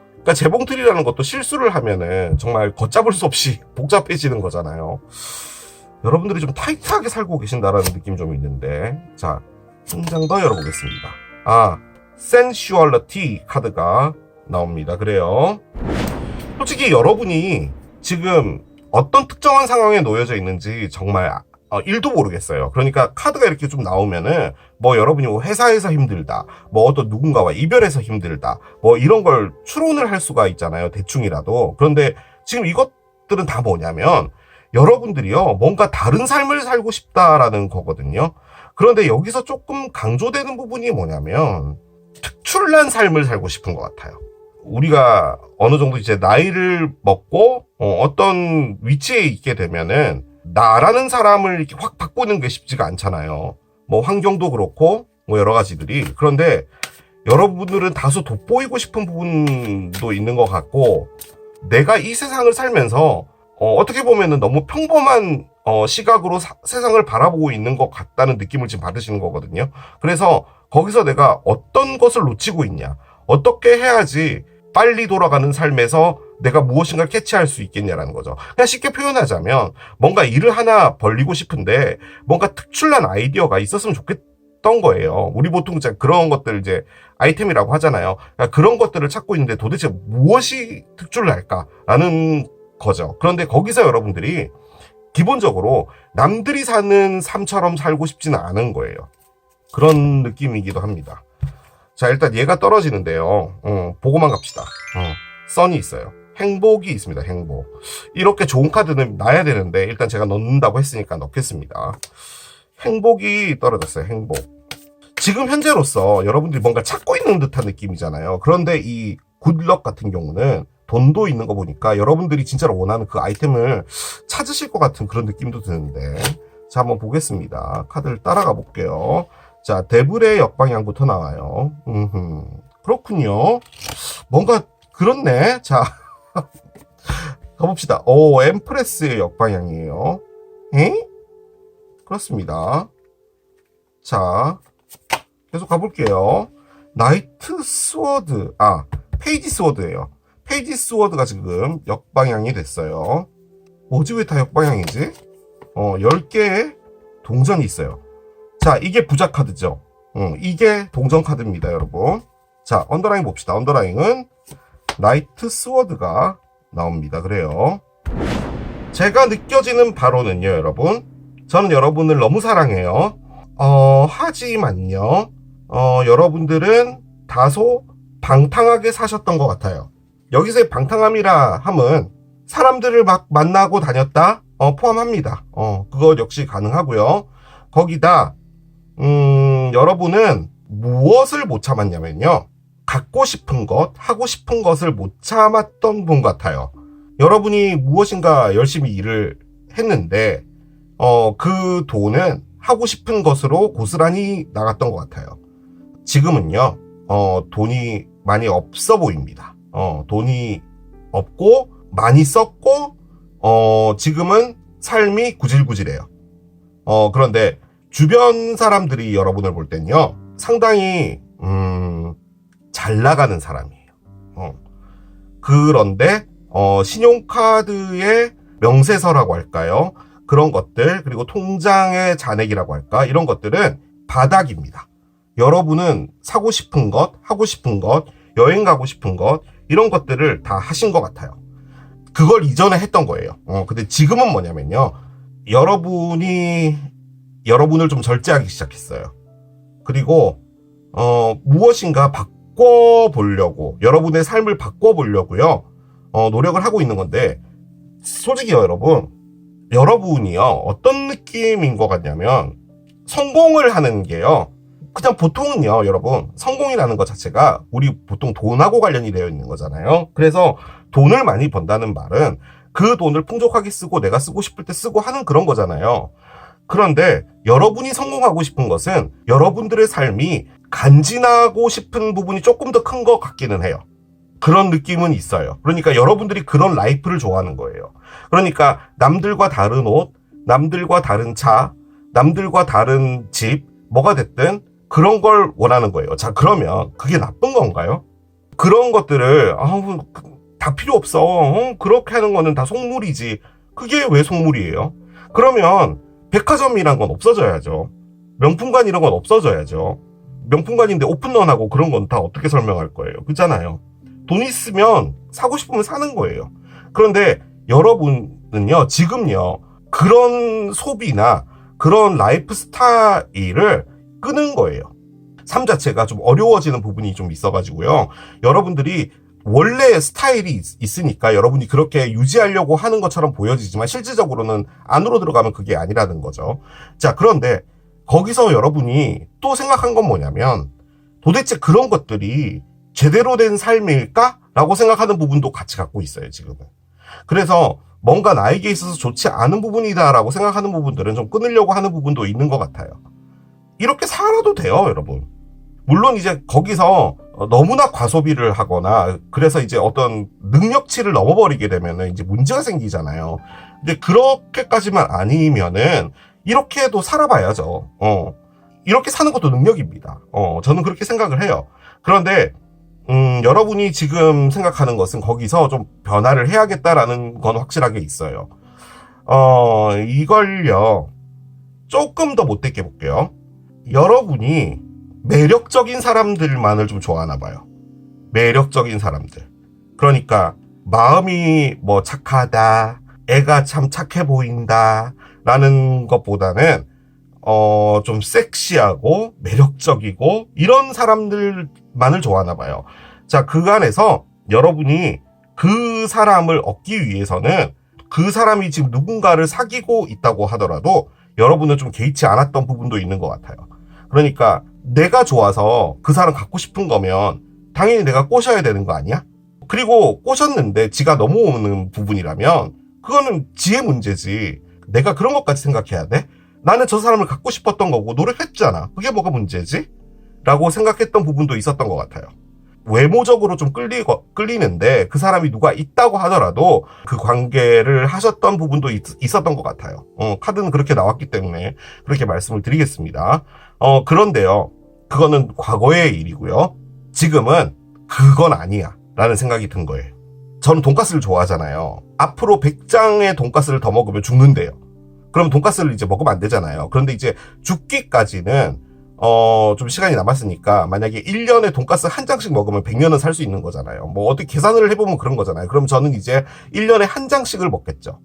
그러니까 재봉틀이라는 것도 실수를 하면은 정말 걷잡을 수 없이 복잡해지는 거잖아요. 여러분들이 좀 타이트하게 살고 계신다라는 느낌이 좀 있는데, 자, 한 장 더 열어보겠습니다. sensuality 카드가 나옵니다. 그래요. 솔직히 여러분이 지금 어떤 특정한 상황에 놓여져 있는지 정말 1도 모르겠어요. 그러니까 카드가 이렇게 좀 나오면은 뭐 여러분이 회사에서 힘들다, 뭐 어떤 누군가와 이별해서 힘들다, 뭐 이런 걸 추론을 할 수가 있잖아요. 대충이라도. 그런데 지금 이것들은 다 뭐냐면 여러분들이요, 뭔가 다른 삶을 살고 싶다라는 거거든요. 그런데 여기서 조금 강조되는 부분이 뭐냐면, 특출난 삶을 살고 싶은 것 같아요. 우리가 어느 정도 이제 나이를 먹고, 어떤 위치에 있게 되면은, 나라는 사람을 이렇게 확 바꾸는 게 쉽지가 않잖아요. 뭐 환경도 그렇고, 뭐 여러 가지들이. 그런데 여러분들은 다소 돋보이고 싶은 부분도 있는 것 같고, 내가 이 세상을 살면서 어떻게 보면은 너무 평범한 시각으로 세상을 바라보고 있는 것 같다는 느낌을 지금 받으시는 거거든요. 그래서 거기서 내가 어떤 것을 놓치고 있냐, 어떻게 해야지 빨리 돌아가는 삶에서 내가 무엇인가를 캐치할 수 있겠냐라는 거죠. 그냥 쉽게 표현하자면 뭔가 일을 하나 벌리고 싶은데 뭔가 특출난 아이디어가 있었으면 좋겠던 거예요. 우리 보통 이제 그런 것들 이제 아이템이라고 하잖아요. 그러니까 그런 것들을 찾고 있는데 도대체 무엇이 특출날까라는 거죠. 그런데 거기서 여러분들이 기본적으로 남들이 사는 삶처럼 살고 싶지는 않은 거예요. 그런 느낌이기도 합니다. 자, 일단 얘가 떨어지는데요. 보고만 갑시다. 선이 있어요. 행복이 있습니다. 행복. 이렇게 좋은 카드는 놔야 되는데 일단 제가 넣는다고 했으니까 넣겠습니다. 행복이 떨어졌어요. 행복. 지금 현재로서 여러분들이 뭔가 찾고 있는 듯한 느낌이잖아요. 그런데 이 굿럭 같은 경우는 돈도 있는 거 보니까 여러분들이 진짜로 원하는 그 아이템을 찾으실 것 같은 그런 느낌도 드는데, 자, 한번 보겠습니다. 카드를 따라가 볼게요. 자, 데블의 역방향부터 나와요. 그렇군요. 뭔가 그렇네. 자, 가봅시다. 엠프레스의 역방향이에요. 에? 그렇습니다. 자, 계속 가볼게요. 나이트 스워드, 페이지 스워드예요. 페이지 스워드가 지금 역방향이 됐어요. 뭐지, 왜 다 역방향이지? 10개의 동전이 있어요. 자, 이게 부자 카드죠. 이게 동전 카드입니다, 여러분. 자, 언더라인 봅시다. 언더라인은 나이트 스워드가 나옵니다. 그래요. 제가 느껴지는 바로는요, 여러분. 저는 여러분을 너무 사랑해요. 하지만요, 여러분들은 다소 방탕하게 사셨던 것 같아요. 여기서의 방탕함이라 함은 사람들을 막 만나고 다녔다? 포함합니다. 그거 역시 가능하고요. 거기다, 여러분은 무엇을 못 참았냐면요. 갖고 싶은 것, 하고 싶은 것을 못 참았던 분 같아요. 여러분이 무엇인가 열심히 일을 했는데, 그 돈은 하고 싶은 것으로 고스란히 나갔던 것 같아요. 지금은요, 돈이 많이 없어 보입니다. 돈이 없고, 많이 썼고, 지금은 삶이 구질구질해요. 그런데 주변 사람들이 여러분을 볼 땐요, 상당히, 잘 나가는 사람이에요. 그런데, 신용카드의 명세서라고 할까요? 그런 것들, 그리고 통장의 잔액이라고 할까? 이런 것들은 바닥입니다. 여러분은 사고 싶은 것, 하고 싶은 것, 여행 가고 싶은 것, 이런 것들을 다 하신 것 같아요. 그걸 이전에 했던 거예요. 근데 지금은 뭐냐면요. 여러분이 여러분을 좀 절제하기 시작했어요. 그리고 무엇인가 바꿔보려고, 여러분의 삶을 바꿔보려고요. 노력을 하고 있는 건데, 솔직히요, 여러분이요, 어떤 느낌인 것 같냐면, 성공을 하는 게요, 그냥 보통은요, 여러분, 성공이라는 것 자체가 우리 보통 돈하고 관련이 되어 있는 거잖아요. 그래서 돈을 많이 번다는 말은 그 돈을 풍족하게 쓰고 내가 쓰고 싶을 때 쓰고 하는 그런 거잖아요. 그런데 여러분이 성공하고 싶은 것은 여러분들의 삶이 간지나고 싶은 부분이 조금 더 큰 것 같기는 해요. 그런 느낌은 있어요. 그러니까 여러분들이 그런 라이프를 좋아하는 거예요. 그러니까 남들과 다른 옷, 남들과 다른 차, 남들과 다른 집, 뭐가 됐든 그런 걸 원하는 거예요. 자, 그러면 그게 나쁜 건가요? 그런 것들을 다 필요 없어. 그렇게 하는 거는 다 속물이지. 그게 왜 속물이에요? 그러면 백화점이란 건 없어져야죠. 명품관 이런 건 없어져야죠. 명품관인데 오픈런하고 그런 건 다 어떻게 설명할 거예요? 그렇잖아요. 돈 있으면 사고 싶으면 사는 거예요. 그런데 여러분은요, 지금요, 그런 소비나 그런 라이프 스타일을 끄는 거예요. 삶 자체가 좀 어려워지는 부분이 좀 있어가지고요. 여러분들이 원래 스타일이 있으니까 여러분이 그렇게 유지하려고 하는 것처럼 보여지지만 실질적으로는 안으로 들어가면 그게 아니라는 거죠. 자, 그런데 거기서 여러분이 또 생각한 건 뭐냐면 도대체 그런 것들이 제대로 된 삶일까? 라고 생각하는 부분도 같이 갖고 있어요, 지금은. 그래서 뭔가 나에게 있어서 좋지 않은 부분이다라고 생각하는 부분들은 좀 끊으려고 하는 부분도 있는 것 같아요. 이렇게 살아도 돼요, 여러분. 물론 이제 거기서 너무나 과소비를 하거나 그래서 이제 어떤 능력치를 넘어버리게 되면은 이제 문제가 생기잖아요. 근데 그렇게까지만 아니면은 이렇게도 살아봐야죠. 이렇게 사는 것도 능력입니다. 저는 그렇게 생각을 해요. 그런데 여러분이 지금 생각하는 것은 거기서 좀 변화를 해야겠다라는 건 확실하게 있어요. 이걸요, 조금 더 못되게 볼게요. 여러분이 매력적인 사람들만을 좀 좋아하나 봐요. 매력적인 사람들. 그러니까 마음이 뭐 착하다, 애가 참 착해 보인다 라는 것보다는 좀 섹시하고 매력적이고 이런 사람들만을 좋아하나 봐요. 자, 그 안에서 여러분이 그 사람을 얻기 위해서는 그 사람이 지금 누군가를 사귀고 있다고 하더라도 여러분은 좀 개의치 않았던 부분도 있는 것 같아요. 그러니까 내가 좋아서 그 사람 갖고 싶은 거면 당연히 내가 꼬셔야 되는 거 아니야? 그리고 꼬셨는데 지가 넘어오는 부분이라면 그거는 지의 문제지. 내가 그런 것까지 생각해야 돼? 나는 저 사람을 갖고 싶었던 거고 노력했잖아. 그게 뭐가 문제지? 라고 생각했던 부분도 있었던 것 같아요. 외모적으로 좀 끌리는데 그 사람이 누가 있다고 하더라도 그 관계를 하셨던 부분도 있었던 것 같아요. 카드는 그렇게 나왔기 때문에 그렇게 말씀을 드리겠습니다. 그런데요, 그거는 과거의 일이고요. 지금은 그건 아니야 라는 생각이 든 거예요. 저는 돈가스를 좋아하잖아요. 앞으로 100장의 돈가스를 더 먹으면 죽는데요. 그럼 돈가스를 이제 먹으면 안 되잖아요. 그런데 이제 죽기까지는 좀 시간이 남았으니까 만약에 1년에 돈가스 한 장씩 먹으면 100년은 살 수 있는 거잖아요. 뭐 어떻게 계산을 해보면 그런 거잖아요. 그럼 저는 이제 1년에 한 장씩을 먹겠죠.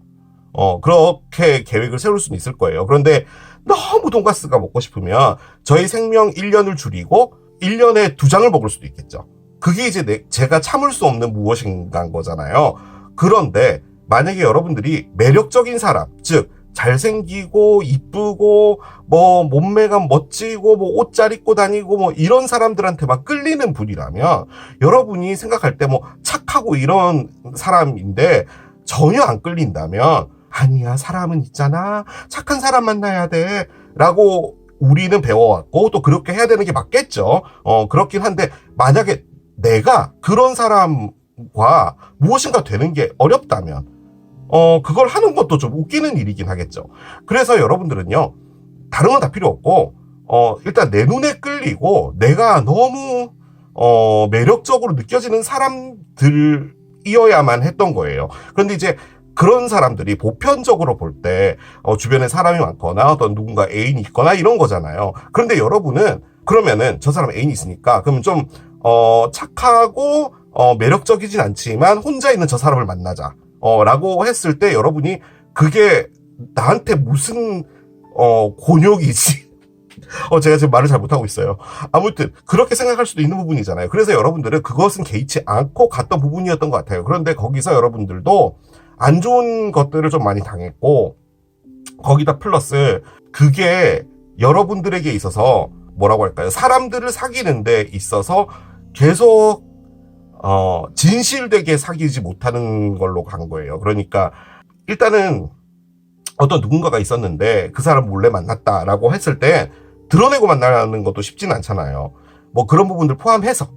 그렇게 계획을 세울 수는 있을 거예요. 그런데 너무 돈가스가 먹고 싶으면 저희 생명 1년을 줄이고 1년에 2장을 먹을 수도 있겠죠. 그게 이제 제가 참을 수 없는 무엇인가인 거잖아요. 그런데 만약에 여러분들이 매력적인 사람, 즉 잘생기고 이쁘고 뭐 몸매가 멋지고 뭐 옷 잘 입고 다니고 뭐 이런 사람들한테만 끌리는 분이라면 여러분이 생각할 때 뭐 착하고 이런 사람인데 전혀 안 끌린다면 아니야, 사람은 있잖아, 착한 사람 만나야 돼 라고 우리는 배워왔고 또 그렇게 해야 되는 게 맞겠죠. 그렇긴 한데 만약에 내가 그런 사람과 무엇인가 되는 게 어렵다면 그걸 하는 것도 좀 웃기는 일이긴 하겠죠. 그래서 여러분들은요, 다른 건 다 필요 없고, 일단 내 눈에 끌리고, 내가 너무, 매력적으로 느껴지는 사람들이어야만 했던 거예요. 그런데 이제 그런 사람들이 보편적으로 볼 때, 주변에 사람이 많거나, 어떤 누군가 애인이 있거나 이런 거잖아요. 그런데 여러분은, 그러면은 저 사람 애인이 있으니까, 그럼 좀, 착하고, 매력적이진 않지만, 혼자 있는 저 사람을 만나자. 라고 했을 때 여러분이 그게 나한테 무슨 곤욕이지? 제가 지금 말을 잘 못하고 있어요. 아무튼 그렇게 생각할 수도 있는 부분이잖아요. 그래서 여러분들은 그것은 개의치 않고 갔던 부분이었던 것 같아요. 그런데 거기서 여러분들도 안 좋은 것들을 좀 많이 당했고, 거기다 플러스 그게 여러분들에게 있어서 뭐라고 할까요? 사람들을 사귀는 데 있어서 계속 진실되게 사귀지 못하는 걸로 간 거예요. 그러니까 일단은 어떤 누군가가 있었는데 그 사람 몰래 만났다라고 했을 때 드러내고 만나는 것도 쉽지는 않잖아요. 뭐 그런 부분들 포함해서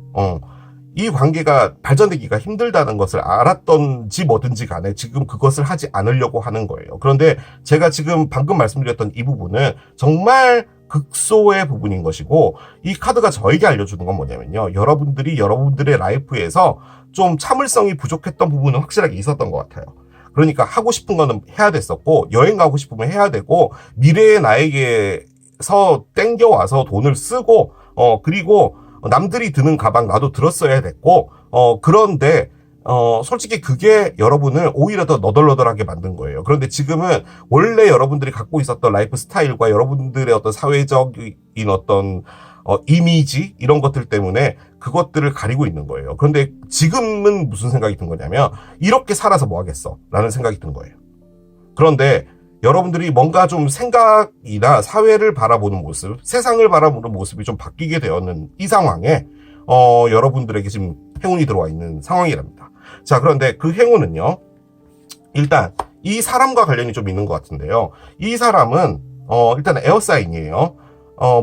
이 관계가 발전되기가 힘들다는 것을 알았던지 뭐든지 간에 지금 그것을 하지 않으려고 하는 거예요. 그런데 제가 지금 방금 말씀드렸던 이 부분은 정말 극소의 부분인 것이고, 이 카드가 저에게 알려주는 건 뭐냐면요, 여러분들이 여러분들의 라이프에서 좀 참을성이 부족했던 부분은 확실하게 있었던 것 같아요. 그러니까 하고 싶은 거는 해야 됐었고, 여행 가고 싶으면 해야 되고, 미래의 나에게서 땡겨와서 돈을 쓰고, 그리고 남들이 드는 가방 나도 들었어야 됐고, 그런데 솔직히 그게 여러분을 오히려 더 너덜너덜하게 만든 거예요. 그런데 지금은 원래 여러분들이 갖고 있었던 라이프 스타일과 여러분들의 어떤 사회적인 어떤 이미지 이런 것들 때문에 그것들을 가리고 있는 거예요. 그런데 지금은 무슨 생각이 든 거냐면 이렇게 살아서 뭐 하겠어 라는 생각이 든 거예요. 그런데 여러분들이 뭔가 좀 생각이나 사회를 바라보는 모습, 세상을 바라보는 모습이 좀 바뀌게 되었는 이 상황에 여러분들에게 지금 행운이 들어와 있는 상황이랍니다. 자, 그런데 그 행운은요, 일단 이 사람과 관련이 좀 있는 것 같은데요. 이 사람은 일단 에어사인이에요.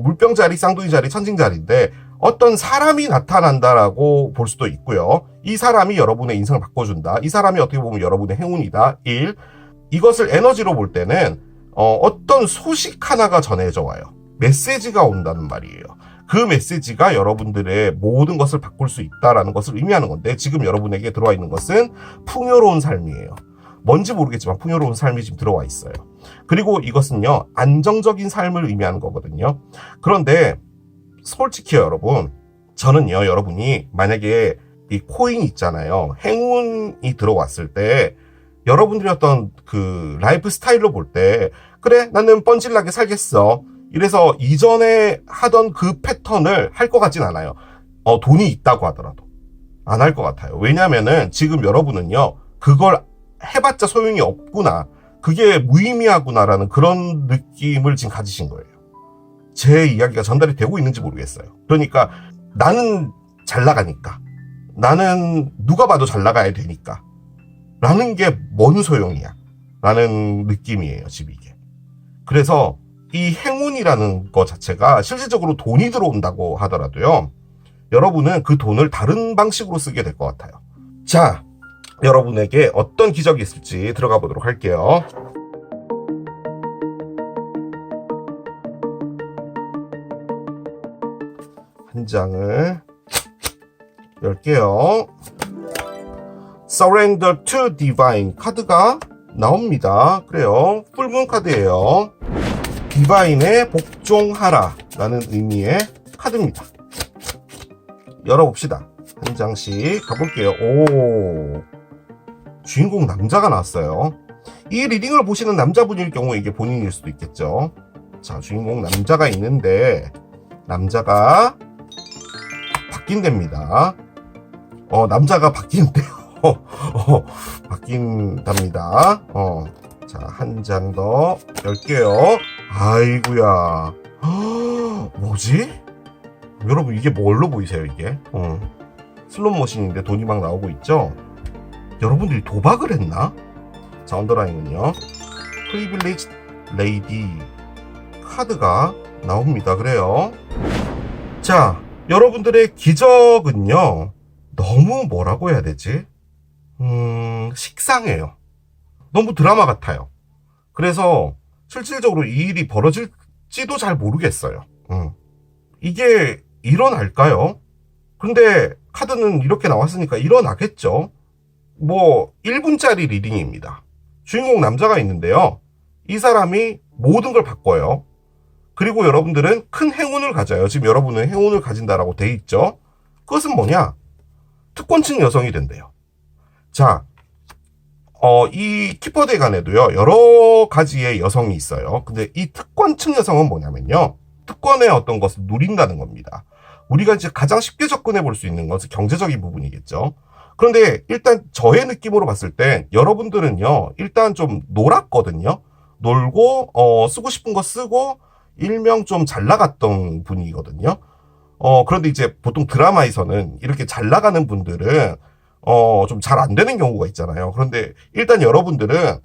물병자리, 쌍둥이자리, 천칭자리인데 어떤 사람이 나타난다라고 볼 수도 있고요. 이 사람이 여러분의 인생을 바꿔준다. 이 사람이 어떻게 보면 여러분의 행운이다. 1. 이것을 에너지로 볼 때는 어떤 소식 하나가 전해져 와요. 메시지가 온다는 말이에요. 그 메시지가 여러분들의 모든 것을 바꿀 수 있다라는 것을 의미하는 건데 지금 여러분에게 들어와 있는 것은 풍요로운 삶이에요. 뭔지 모르겠지만 풍요로운 삶이 지금 들어와 있어요. 그리고 이것은요, 안정적인 삶을 의미하는 거거든요. 그런데 솔직히요, 여러분, 저는요, 여러분이 만약에 이 코인이 있잖아요. 행운이 들어왔을 때 여러분들이 어떤 그 라이프 스타일로 볼 때 그래, 나는 뻔질나게 살겠어. 이래서 이전에 하던 그 패턴을 할 것 같진 않아요. 돈이 있다고 하더라도 안 할 것 같아요. 왜냐면은 지금 여러분은요, 그걸 해봤자 소용이 없구나, 그게 무의미하구나라는 그런 느낌을 지금 가지신 거예요. 제 이야기가 전달이 되고 있는지 모르겠어요. 그러니까 나는 잘 나가니까, 나는 누가 봐도 잘 나가야 되니까 라는 게 뭔 소용이야 라는 느낌이에요, 지금 이게. 그래서 이 행운이라는 것 자체가 실질적으로 돈이 들어온다고 하더라도요, 여러분은 그 돈을 다른 방식으로 쓰게 될 것 같아요. 자, 여러분에게 어떤 기적이 있을지 들어가 보도록 할게요. 한 장을 열게요. Surrender to Divine 카드가 나옵니다. 그래요. 풀문 카드예요. 디바인에 복종하라 라는 의미의 카드입니다. 열어봅시다. 한 장씩 가볼게요. 오, 주인공 남자가 나왔어요. 이 리딩을 보시는 남자분일 경우 이게 본인일 수도 있겠죠. 자, 주인공 남자가 있는데 남자가 바뀐답니다. 남자가 바뀌는데요. 바뀐답니다. 자, 한 장 더 열게요. 아이구야. 뭐지? 여러분, 이게 뭘로 보이세요, 이게? 슬롯 머신인데 돈이 막 나오고 있죠? 여러분들이 도박을 했나? 자, 언더라인은요, 프리빌리지 레이디 카드가 나옵니다. 그래요. 자, 여러분들의 기적은요, 너무 뭐라고 해야 되지? 식상해요. 너무 드라마 같아요. 그래서 실질적으로 이 일이 벌어질지도 잘 모르겠어요. 이게 일어날까요? 근데 카드는 이렇게 나왔으니까 일어나겠죠. 뭐 1분짜리 리딩입니다. 주인공 남자가 있는데요, 이 사람이 모든 걸 바꿔요. 그리고 여러분들은 큰 행운을 가져요. 지금 여러분은 행운을 가진다라고 돼 있죠. 그것은 뭐냐? 특권층 여성이 된대요. 자, 이 키퍼대간에도요, 여러 가지의 여성이 있어요. 근데 이 특권층 여성은 뭐냐면요, 특권의 어떤 것을 누린다는 겁니다. 우리가 이제 가장 쉽게 접근해 볼 수 있는 것은 경제적인 부분이겠죠. 그런데 일단 저의 느낌으로 봤을 때 여러분들은요, 일단 좀 놀았거든요. 놀고 쓰고 싶은 거 쓰고 일명 좀 잘 나갔던 분이거든요. 그런데 이제 보통 드라마에서는 이렇게 잘 나가는 분들은 좀 잘 안 되는 경우가 있잖아요. 그런데 일단 여러분들은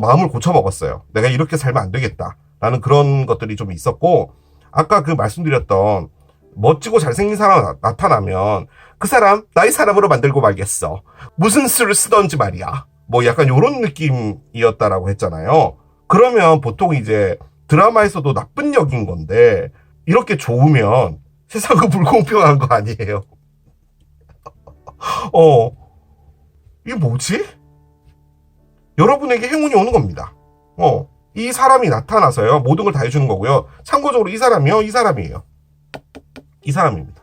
마음을 고쳐 먹었어요. 내가 이렇게 살면 안 되겠다 라는 그런 것들이 좀 있었고, 아까 그 말씀드렸던 멋지고 잘생긴 사람 나타나면 그 사람 나의 사람으로 만들고 말겠어, 무슨 수를 쓰던지 말이야, 뭐 약간 요런 느낌이었다라고 했잖아요. 그러면 보통 이제 드라마에서도 나쁜 역인 건데 이렇게 좋으면 세상은 불공평한 거 아니에요? 이게 뭐지? 여러분에게 행운이 오는 겁니다. 이 사람이 나타나서요, 모든 걸 다 해주는 거고요. 참고적으로 이 사람이요, 이 사람이에요. 이 사람입니다.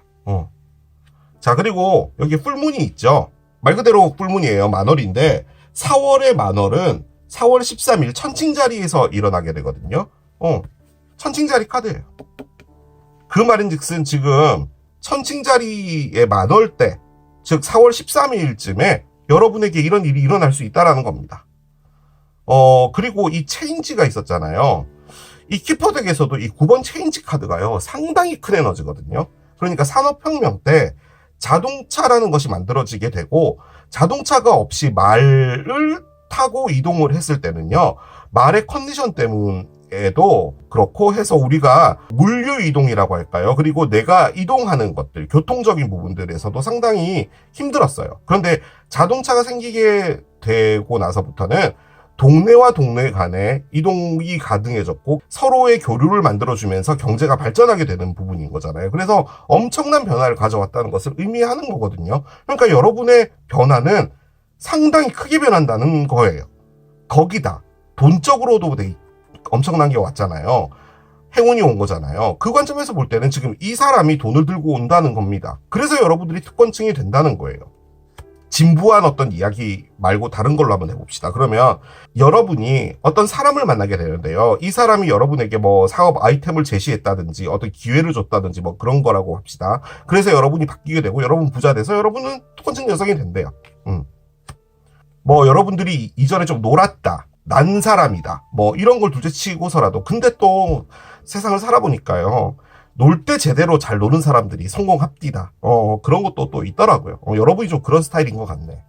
자, 그리고 여기 풀문이 있죠. 말 그대로 풀문이에요. 만월인데 4월의 만월은 4월 13일 천칭자리에서 일어나게 되거든요. 천칭자리 카드예요. 그 말인즉슨 지금 천칭자리에 만월 때, 즉 4월 13일쯤에 여러분에게 이런 일이 일어날 수 있다라는 겁니다. 그리고 이 체인지가 있었잖아요. 이 키퍼덱에서도 이 9번 체인지 카드가요, 상당히 큰 에너지거든요. 그러니까 산업혁명 때 자동차라는 것이 만들어지게 되고, 자동차가 없이 말을 타고 이동을 했을 때는요, 말의 컨디션 때문에도 그렇고 해서 우리가 물류 이동이라고 할까요? 그리고 내가 이동하는 것들, 교통적인 부분들에서도 상당히 힘들었어요. 그런데 자동차가 생기게 되고 나서부터는 동네와 동네 간에 이동이 가능해졌고 서로의 교류를 만들어주면서 경제가 발전하게 되는 부분인 거잖아요. 그래서 엄청난 변화를 가져왔다는 것을 의미하는 거거든요. 그러니까 여러분의 변화는 상당히 크게 변한다는 거예요. 거기다 돈적으로도 엄청난 게 왔잖아요. 행운이 온 거잖아요. 그 관점에서 볼 때는 지금 이 사람이 돈을 들고 온다는 겁니다. 그래서 여러분들이 특권층이 된다는 거예요. 진부한 어떤 이야기 말고 다른 걸로 한번 해봅시다. 그러면 여러분이 어떤 사람을 만나게 되는데요. 이 사람이 여러분에게 뭐 사업 아이템을 제시했다든지 어떤 기회를 줬다든지 뭐 그런 거라고 합시다. 그래서 여러분이 바뀌게 되고 여러분 부자 돼서 여러분은 특권층 여성이 된대요. 뭐 여러분들이 이전에 좀 놀았다, 난 사람이다, 뭐 이런 걸 둘째치고서라도 근데 또 세상을 살아보니까요, 놀 때 제대로 잘 노는 사람들이 성공합디다. 그런 것도 또 있더라고요. 여러분이 좀 그런 스타일인 것 같네.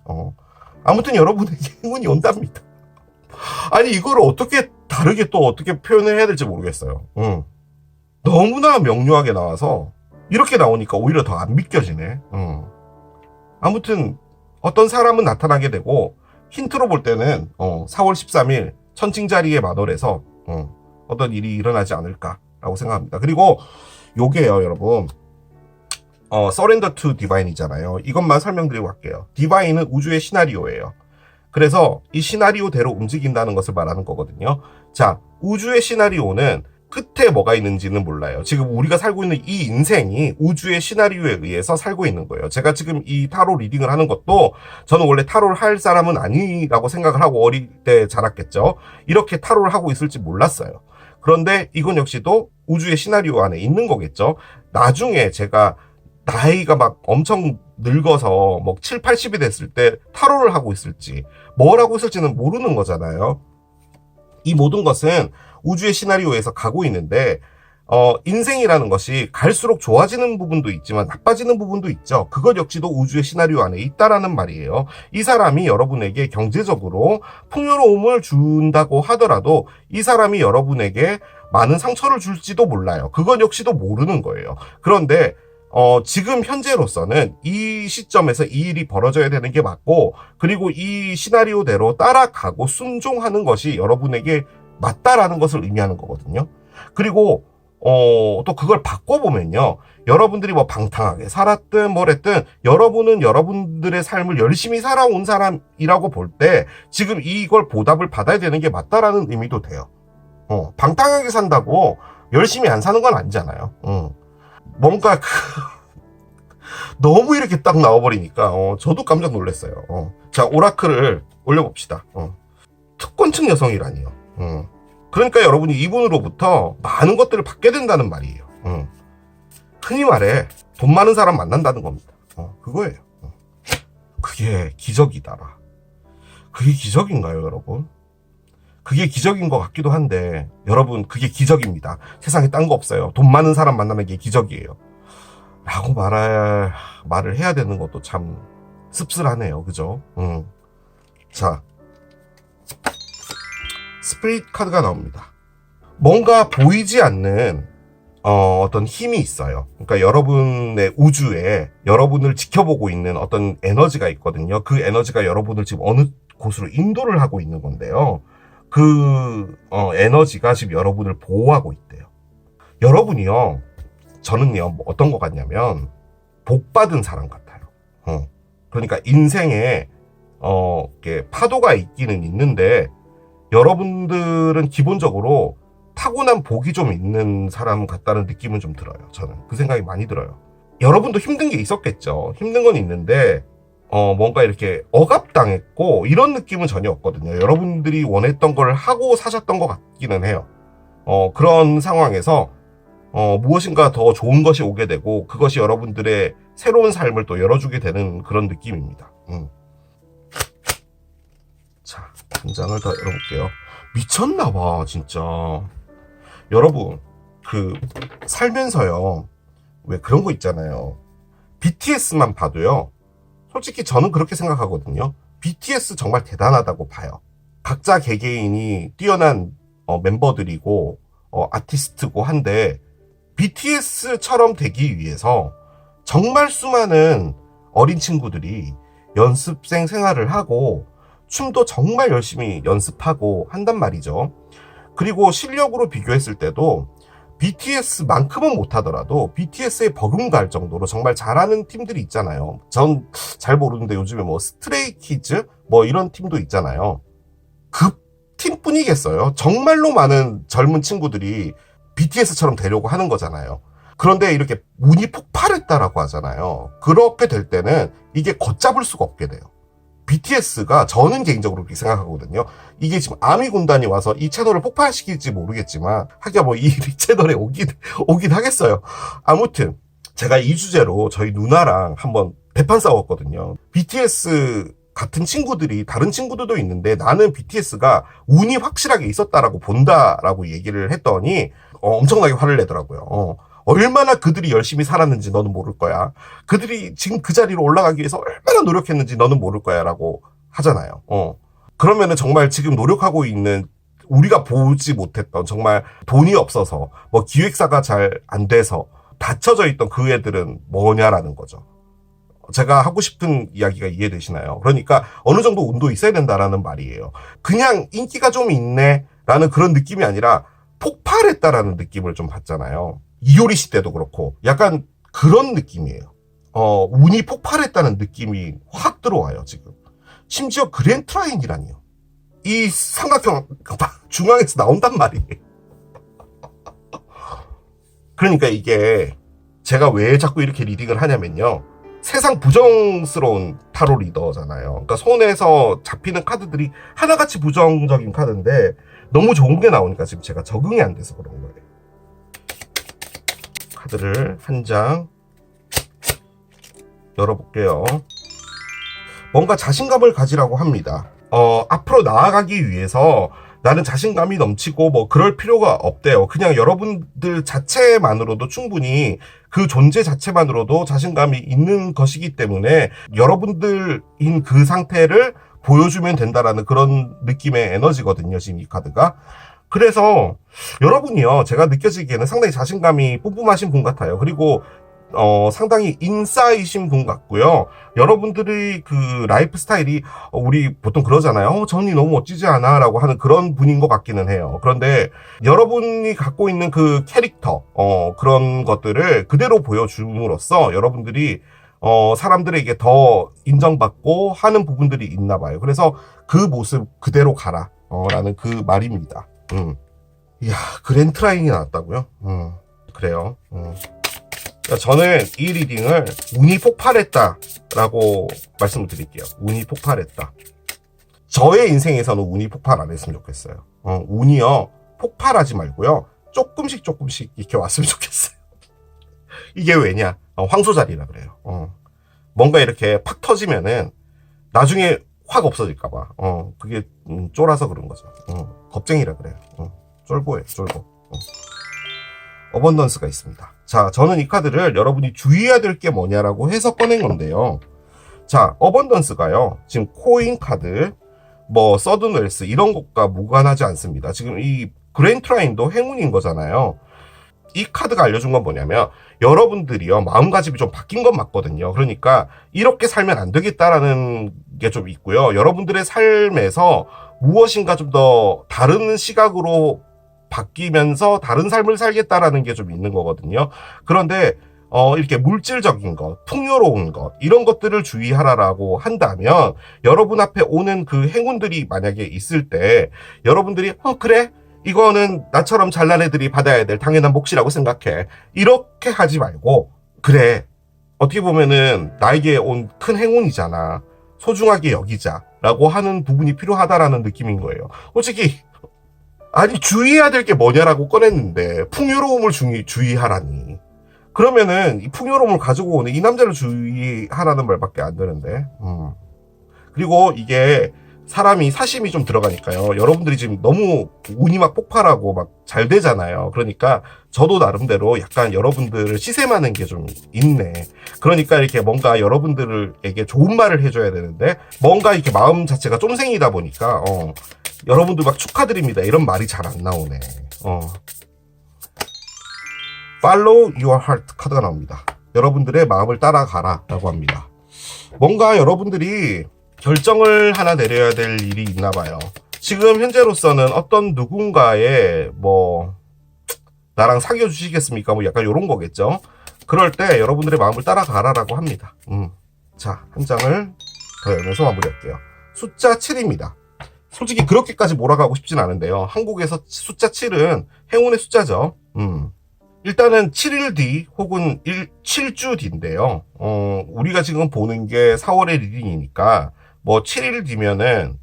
아무튼 여러분에게 행운이 온답니다. 아니 이거를 어떻게 다르게 또 어떻게 표현을 해야 될지 모르겠어요. 너무나 명료하게 나와서 이렇게 나오니까 오히려 더 안 믿겨지네. 아무튼 어떤 사람은 나타나게 되고 힌트로 볼 때는 4월 13일 천칭자리의 만월에서 어떤 일이 일어나지 않을까라고 생각합니다. 그리고 요게요, 여러분. Surrender to Divine이잖아요. 이것만 설명드리고 갈게요. 디바인은 우주의 시나리오예요. 그래서 이 시나리오대로 움직인다는 것을 말하는 거거든요. 자, 우주의 시나리오는 끝에 뭐가 있는지는 몰라요. 지금 우리가 살고 있는 이 인생이 우주의 시나리오에 의해서 살고 있는 거예요. 제가 지금 이 타로 리딩을 하는 것도 저는 원래 타로를 할 사람은 아니라고 생각을 하고 어릴 때 자랐겠죠. 이렇게 타로를 하고 있을지 몰랐어요. 그런데 이건 역시도 우주의 시나리오 안에 있는 거겠죠. 나중에 제가 나이가 막 엄청 늙어서 뭐 7, 80이 됐을 때 타로를 하고 있을지 뭘 하고 있을지는 모르는 거잖아요. 이 모든 것은 우주의 시나리오에서 가고 있는데 인생이라는 것이 갈수록 좋아지는 부분도 있지만 나빠지는 부분도 있죠. 그것 역시도 우주의 시나리오 안에 있다라는 말이에요. 이 사람이 여러분에게 경제적으로 풍요로움을 준다고 하더라도 이 사람이 여러분에게 많은 상처를 줄지도 몰라요. 그것 역시도 모르는 거예요. 그런데 지금 현재로서는 이 시점에서 이 일이 벌어져야 되는 게 맞고, 그리고 이 시나리오대로 따라가고 순종하는 것이 여러분에게 맞다라는 것을 의미하는 거거든요. 그리고 또 그걸 바꿔보면요, 여러분들이 뭐 방탕하게 살았든 뭐랬든 여러분은 여러분들의 삶을 열심히 살아온 사람이라고 볼 때 지금 이걸 보답을 받아야 되는 게 맞다라는 의미도 돼요. 방탕하게 산다고 열심히 안 사는 건 아니잖아요. 뭔가 너무 이렇게 딱 나와버리니까 저도 깜짝 놀랐어요. 자, 오라클을 올려봅시다. 특권층 여성이라니요. 그러니까 여러분이 이분으로부터 많은 것들을 받게 된다는 말이에요. 흔히 말해 돈 많은 사람 만난다는 겁니다. 그거예요. 그게 기적이다. 그게 기적인가요, 여러분? 그게 기적인 것 같기도 한데 여러분, 그게 기적입니다. 세상에 딴 거 없어요. 돈 많은 사람 만나는 게 기적이에요 라고 말을 해야 되는 것도 참 씁쓸하네요. 그죠? 자, 스피릿 카드가 나옵니다. 뭔가 보이지 않는 어떤 힘이 있어요. 그러니까 여러분의 우주에 여러분을 지켜보고 있는 어떤 에너지가 있거든요. 그 에너지가 여러분을 지금 어느 곳으로 인도를 하고 있는 건데요. 그 에너지가 지금 여러분을 보호하고 있대요. 여러분이요, 저는요, 뭐 어떤 것 같냐면 복받은 사람 같아요. 그러니까 인생에 이렇게 파도가 있기는 있는데 여러분들은 기본적으로 타고난 복이 좀 있는 사람 같다는 느낌은 좀 들어요. 저는 그 생각이 많이 들어요. 여러분도 힘든 게 있었겠죠. 힘든 건 있는데 뭔가 이렇게 억압당했고 이런 느낌은 전혀 없거든요. 여러분들이 원했던 걸 하고 사셨던 것 같기는 해요. 그런 상황에서 무엇인가 더 좋은 것이 오게 되고 그것이 여러분들의 새로운 삶을 또 열어주게 되는 그런 느낌입니다. 자, 한 장을 더 열어볼게요. 미쳤나봐 진짜. 여러분 살면서요 왜 그런 거 있잖아요. BTS만 봐도요 솔직히 저는 그렇게 생각하거든요. BTS 정말 대단하다고 봐요. 각자 개개인이 뛰어난 멤버들이고 아티스트고 한데 BTS처럼 되기 위해서 정말 수많은 어린 친구들이 연습생 생활을 하고 춤도 정말 열심히 연습하고 한단 말이죠. 그리고 실력으로 비교했을 때도 BTS만큼은 못하더라도 BTS에 버금갈 정도로 정말 잘하는 팀들이 있잖아요. 전 잘 모르는데 요즘에 뭐 스트레이키즈 뭐 이런 팀도 있잖아요. 그 팀뿐이겠어요. 정말로 많은 젊은 친구들이 BTS처럼 되려고 하는 거잖아요. 그런데 이렇게 운이 폭발했다라고 하잖아요. 그렇게 될 때는 이게 걷잡을 수가 없게 돼요. BTS가 저는 개인적으로 그렇게 생각하거든요. 이게 지금 아미 군단이 와서 이 채널을 폭발시킬지 모르겠지만 하기야 뭐 이 채널에 오긴 하겠어요. 아무튼 제가 이 주제로 저희 누나랑 한번 대판 싸웠거든요. BTS 같은 친구들이 다른 친구들도 있는데 나는 BTS가 운이 확실하게 있었다라고 본다라고 얘기를 했더니 엄청나게 화를 내더라고요. 얼마나 그들이 열심히 살았는지 너는 모를 거야. 그들이 지금 그 자리로 올라가기 위해서 얼마나 노력했는지 너는 모를 거야 라고 하잖아요. 그러면은 정말 지금 노력하고 있는 우리가 보지 못했던 정말 돈이 없어서 뭐 기획사가 잘 안 돼서 닫혀져 있던 그 애들은 뭐냐라는 거죠. 제가 하고 싶은 이야기가 이해되시나요? 그러니까 어느 정도 운도 있어야 된다라는 말이에요. 그냥 인기가 좀 있네 라는 그런 느낌이 아니라 폭발했다라는 느낌을 좀 받잖아요. 이효리 씨 때도 그렇고 약간 그런 느낌이에요. 운이 폭발했다는 느낌이 확 들어와요 지금. 심지어 그랜트라인이라니요. 이 삼각형 중앙에서 나온단 말이에요. 그러니까 이게 제가 왜 자꾸 이렇게 리딩을 하냐면요. 세상 부정스러운 타로 리더잖아요. 그러니까 손에서 잡히는 카드들이 하나같이 부정적인 카드인데 너무 좋은 게 나오니까 지금 제가 적응이 안 돼서 그런 거예요. 카드를 한 장 열어볼게요. 뭔가 자신감을 가지라고 합니다. 앞으로 나아가기 위해서 나는 자신감이 넘치고 뭐 그럴 필요가 없대요. 그냥 여러분들 자체만으로도 충분히 그 존재 자체만으로도 자신감이 있는 것이기 때문에 여러분들인 그 상태를 보여주면 된다라는 그런 느낌의 에너지거든요. 지금 이 카드가. 그래서 여러분이요, 제가 느껴지기에는 상당히 자신감이 뿜뿜하신 분 같아요. 그리고 상당히 인싸이신 분 같고요. 여러분들의 그 라이프 스타일이 우리 보통 그러잖아요. 전이 너무 멋지지 않아? 라고 하는 그런 분인 것 같기는 해요. 그런데 여러분이 갖고 있는 그 캐릭터, 그런 것들을 그대로 보여줌으로써 여러분들이 사람들에게 더 인정받고 하는 부분들이 있나 봐요. 그래서 그 모습 그대로 가라. 라는 그 말입니다. 이야, 그랜트라인이 나왔다고요? 그래요. 저는 이 리딩을 운이 폭발했다라고 말씀을 드릴게요. 운이 폭발했다. 저의 인생에서는 운이 폭발 안 했으면 좋겠어요. 운이요, 폭발하지 말고요. 조금씩 이렇게 왔으면 좋겠어요. 이게 왜냐? 황소자리라 그래요. 뭔가 이렇게 팍 터지면은 나중에 확 없어질까봐. 그게 쫄아서 그런 거죠. 겁쟁이라 그래요. 쫄보예요, 쫄보. 어번던스가 있습니다. 자, 저는 이 카드를 여러분이 주의해야 될 게 뭐냐라고 해서 꺼낸 건데요. 자, 어번던스가요, 지금 코인 카드, 뭐 서든 웰스 이런 것과 무관하지 않습니다. 지금 이 그랜트라인도 행운인 거잖아요. 이 카드가 알려준 건 뭐냐면 여러분들이요, 마음가짐이 좀 바뀐 건 맞거든요. 그러니까 이렇게 살면 안 되겠다라는 게 좀 있고요. 여러분들의 삶에서 무엇인가 좀 더 다른 시각으로 바뀌면서 다른 삶을 살겠다라는 게 좀 있는 거거든요. 그런데 이렇게 물질적인 것, 풍요로운 것, 이런 것들을 주의하라라고 한다면 여러분 앞에 오는 그 행운들이 만약에 있을 때 여러분들이 그래? 이거는 나처럼 잘난 애들이 받아야 될 당연한 몫이라고 생각해. 이렇게 하지 말고, 그래, 어떻게 보면은 나에게 온 큰 행운이잖아. 소중하게 여기자 라고 하는 부분이 필요하다라는 느낌인 거예요. 솔직히 아니, 주의해야 될 게 뭐냐라고 꺼냈는데, 풍요로움을 주의하라니. 그러면은, 이 풍요로움을 가지고 오는 이 남자를 주의하라는 말밖에 안 되는데, 그리고 이게, 사람이 사심이 좀 들어가니까요. 여러분들이 지금 너무 운이 막 폭발하고 막 잘 되잖아요. 그러니까 저도 나름대로 약간 여러분들을 시샘하는 게 좀 있네. 그러니까 이렇게 뭔가 여러분들에게 좋은 말을 해줘야 되는데 뭔가 이렇게 마음 자체가 쫌생이다 보니까 여러분들 막 축하드립니다 이런 말이 잘 안 나오네. Follow your heart 카드가 나옵니다. 여러분들의 마음을 따라가라 라고 합니다. 뭔가 여러분들이 결정을 하나 내려야 될 일이 있나 봐요. 지금 현재로서는 어떤 누군가의 나랑 사귀어 주시겠습니까? 약간 이런 거겠죠. 그럴 때 여러분들의 마음을 따라가라라고 합니다. 자, 한 장을 더 열면서 마무리할게요. 숫자 7입니다. 솔직히 그렇게까지 몰아가고 싶진 않은데요. 한국에서 숫자 7은 행운의 숫자죠. 일단은 7일 뒤 혹은 7주 뒤인데요. 우리가 지금 보는 게 4월의 리딩이니까 7일 뒤면은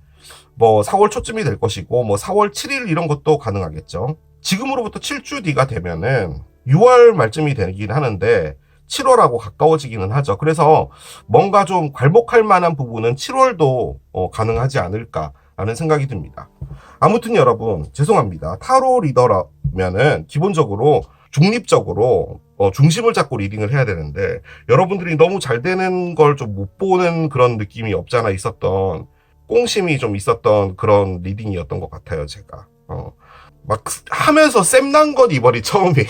4월 초쯤이 될 것이고 4월 7일 이런 것도 가능하겠죠. 지금으로부터 7주 뒤가 되면은 6월 말쯤이 되긴 하는데 7월하고 가까워지기는 하죠. 그래서 뭔가 좀 괄목할 만한 부분은 7월도 가능하지 않을까라는 생각이 듭니다. 아무튼 여러분 죄송합니다. 타로 리더라면은 기본적으로 중립적으로 중심을 잡고 리딩을 해야 되는데 여러분들이 너무 잘 되는 걸 좀 못 보는 그런 느낌이 없잖아 있었던 꽁심이 좀 있었던 그런 리딩이었던 것 같아요. 제가 막 하면서 쌤난 건 이번이 처음이에요.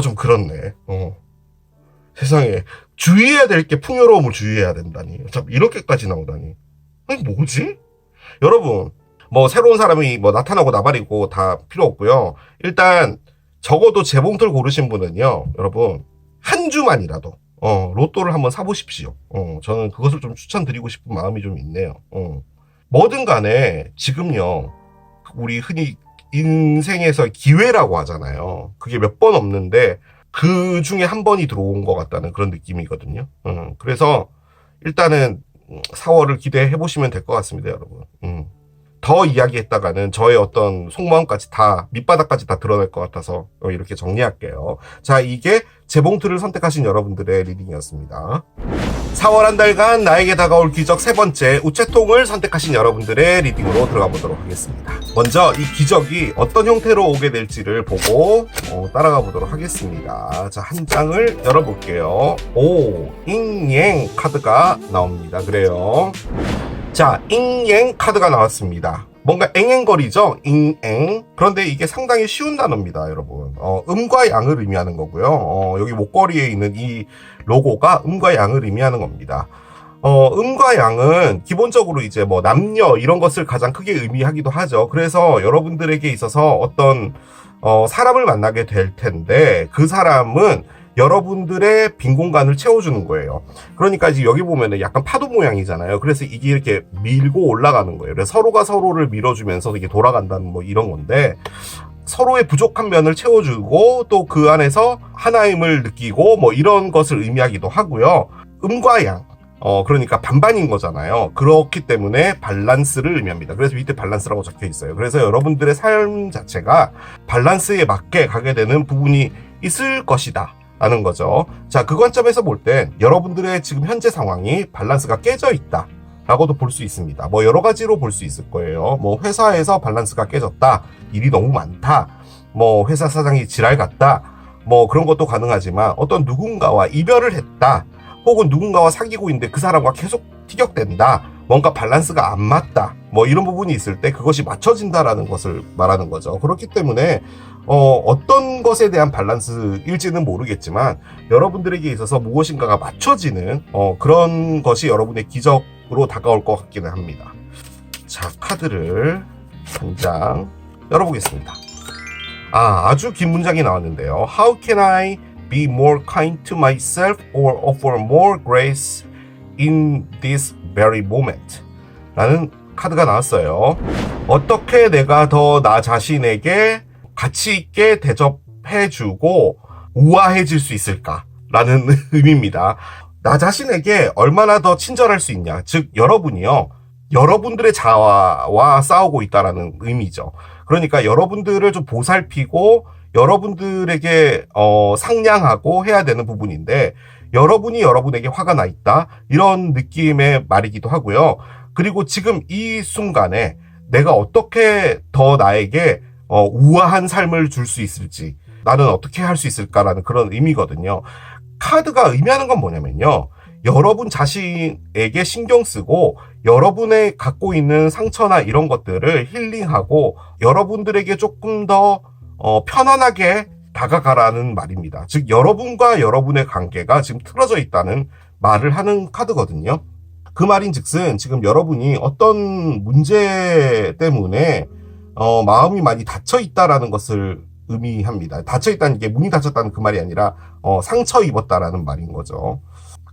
좀 그렇네. 세상에 주의해야 될 게 풍요로움을 주의해야 된다니 참 이렇게까지 나오다니 아니 뭐지? 여러분 새로운 사람이 나타나고 나발이고 다 필요 없고요. 일단 적어도 재봉틀 고르신 분은요, 여러분 한 주만이라도 로또를 한번 사보십시오. 저는 그것을 좀 추천드리고 싶은 마음이 좀 있네요. 뭐든 간에 지금요, 우리 흔히 인생에서 기회라고 하잖아요. 그게 몇 번 없는데 그 중에 한 번이 들어온 것 같다는 그런 느낌이거든요. 그래서 일단은 4월을 기대해 보시면 될 것 같습니다, 여러분. 더 이야기했다가는 저의 어떤 속마음까지 다 밑바닥까지 다 드러날 것 같아서 이렇게 정리할게요. 자, 이게 재봉틀을 선택하신 여러분들의 리딩이었습니다. 4월 한 달간 나에게 다가올 기적 세 번째 우체통을 선택하신 여러분들의 리딩으로 들어가 보도록 하겠습니다. 먼저 이 기적이 어떤 형태로 오게 될지를 보고 따라가 보도록 하겠습니다. 자, 한 장을 열어볼게요. 오, 잉행 카드가 나옵니다. 그래요. 자, 잉엥 카드가 나왔습니다. 뭔가 앵앵거리죠? 잉앵. 그런데 이게 상당히 쉬운 단어입니다, 여러분. 음과 양을 의미하는 거고요. 여기 목걸이에 있는 이 로고가 음과 양을 의미하는 겁니다. 음과 양은 기본적으로 이제 남녀 이런 것을 가장 크게 의미하기도 하죠. 그래서 여러분들에게 있어서 어떤 사람을 만나게 될 텐데 그 사람은 여러분들의 빈 공간을 채워주는 거예요. 그러니까 이제 여기 보면은 약간 파도 모양이잖아요. 그래서 이게 이렇게 밀고 올라가는 거예요. 그래서 서로가 서로를 밀어주면서 이게 돌아간다는 이런 건데 서로의 부족한 면을 채워주고 또 그 안에서 하나임을 느끼고 이런 것을 의미하기도 하고요. 음과 양. 그러니까 반반인 거잖아요. 그렇기 때문에 밸런스를 의미합니다. 그래서 밑에 밸런스라고 적혀 있어요. 그래서 여러분들의 삶 자체가 밸런스에 맞게 가게 되는 부분이 있을 것이다. 라는 거죠. 자, 그 관점에서 볼 땐 여러분들의 지금 현재 상황이 밸런스가 깨져 있다 라고도 볼 수 있습니다. 여러 가지로 볼 수 있을 거예요. 회사에서 밸런스가 깨졌다, 일이 너무 많다, 회사 사장이 지랄 같다, 그런 것도 가능하지만 어떤 누군가와 이별을 했다, 혹은 누군가와 사귀고 있는데 그 사람과 계속 티격댄다, 뭔가 밸런스가 안 맞다, 이런 부분이 있을 때 그것이 맞춰진다라는 것을 말하는 거죠. 그렇기 때문에 어떤 것에 대한 밸런스일지는 모르겠지만 여러분들에게 있어서 무엇인가가 맞춰지는 그런 것이 여러분의 기적으로 다가올 것 같기는 합니다. 자, 카드를 한 장 열어보겠습니다. 아주 긴 문장이 나왔는데요. How can I be more kind to myself or offer more grace in this very moment? 라는 카드가 나왔어요. 어떻게 내가 더 나 자신에게 가치 있게 대접해주고 우아해질 수 있을까라는 의미입니다. 나 자신에게 얼마나 더 친절할 수 있냐. 즉 여러분이요. 여러분들의 자아와 싸우고 있다라는 의미죠. 그러니까 여러분들을 좀 보살피고 여러분들에게 상냥하고 해야 되는 부분인데, 여러분이 여러분에게 화가 나 있다, 이런 느낌의 말이기도 하고요. 그리고 지금 이 순간에 내가 어떻게 더 나에게 우아한 삶을 줄 수 있을지, 나는 어떻게 할 수 있을까라는 그런 의미거든요. 카드가 의미하는 건 뭐냐면요, 여러분 자신에게 신경 쓰고 여러분의 갖고 있는 상처나 이런 것들을 힐링하고 여러분들에게 조금 더 편안하게 다가가라는 말입니다. 즉, 여러분과 여러분의 관계가 지금 틀어져 있다는 말을 하는 카드거든요. 그 말인즉슨 지금 여러분이 어떤 문제 때문에 마음이 많이 닫혀 있다라는 것을 의미합니다. 닫혀 있다는 게 문이 닫혔다는 그 말이 아니라 상처 입었다라는 말인 거죠.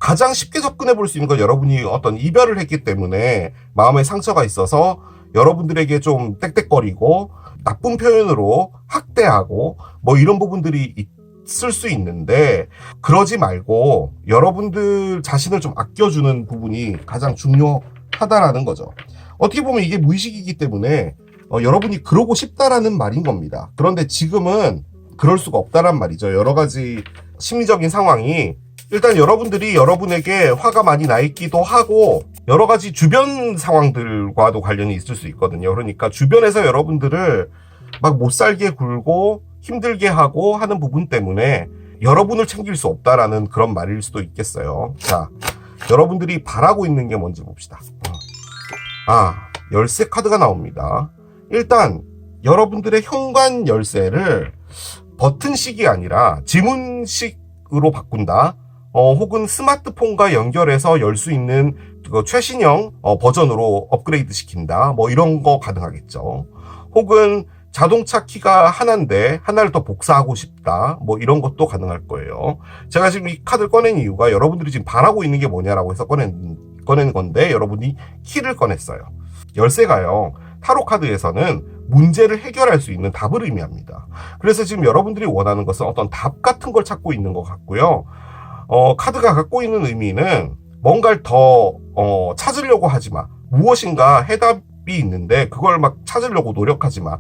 가장 쉽게 접근해 볼 수 있는 건 여러분이 어떤 이별을 했기 때문에 마음에 상처가 있어서 여러분들에게 좀 떽떽거리고 나쁜 표현으로 학대하고 뭐 이런 부분들이 있을 수 있는데, 그러지 말고 여러분들 자신을 좀 아껴주는 부분이 가장 중요하다라는 거죠. 어떻게 보면 이게 무의식이기 때문에 여러분이 그러고 싶다라는 말인 겁니다. 그런데 지금은 그럴 수가 없다란 말이죠. 여러 가지 심리적인 상황이, 일단 여러분들이 여러분에게 화가 많이 나 있기도 하고 여러 가지 주변 상황들과도 관련이 있을 수 있거든요. 그러니까 주변에서 여러분들을 막 못 살게 굴고 힘들게 하고 하는 부분 때문에 여러분을 챙길 수 없다라는 그런 말일 수도 있겠어요. 자, 여러분들이 바라고 있는 게 뭔지 봅시다. 열쇠 카드가 나옵니다. 일단 여러분들의 현관 열쇠를 버튼식이 아니라 지문식으로 바꾼다, 혹은 스마트폰과 연결해서 열 수 있는 그 최신형 버전으로 업그레이드 시킨다, 뭐 이런 거 가능하겠죠. 혹은 자동차 키가 하나인데 하나를 더 복사하고 싶다, 뭐 이런 것도 가능할 거예요. 제가 지금 이 카드를 꺼낸 이유가 여러분들이 지금 바라고 있는 게 뭐냐라고 해서 꺼낸 건데, 여러분이 키를 꺼냈어요. 열쇠가요, 타로 카드에서는 문제를 해결할 수 있는 답을 의미합니다. 그래서 지금 여러분들이 원하는 것은 어떤 답 같은 걸 찾고 있는 것 같고요. 카드가 갖고 있는 의미는 뭔가를 더 찾으려고 하지 마. 무엇인가 해답이 있는데 그걸 막 찾으려고 노력하지 마.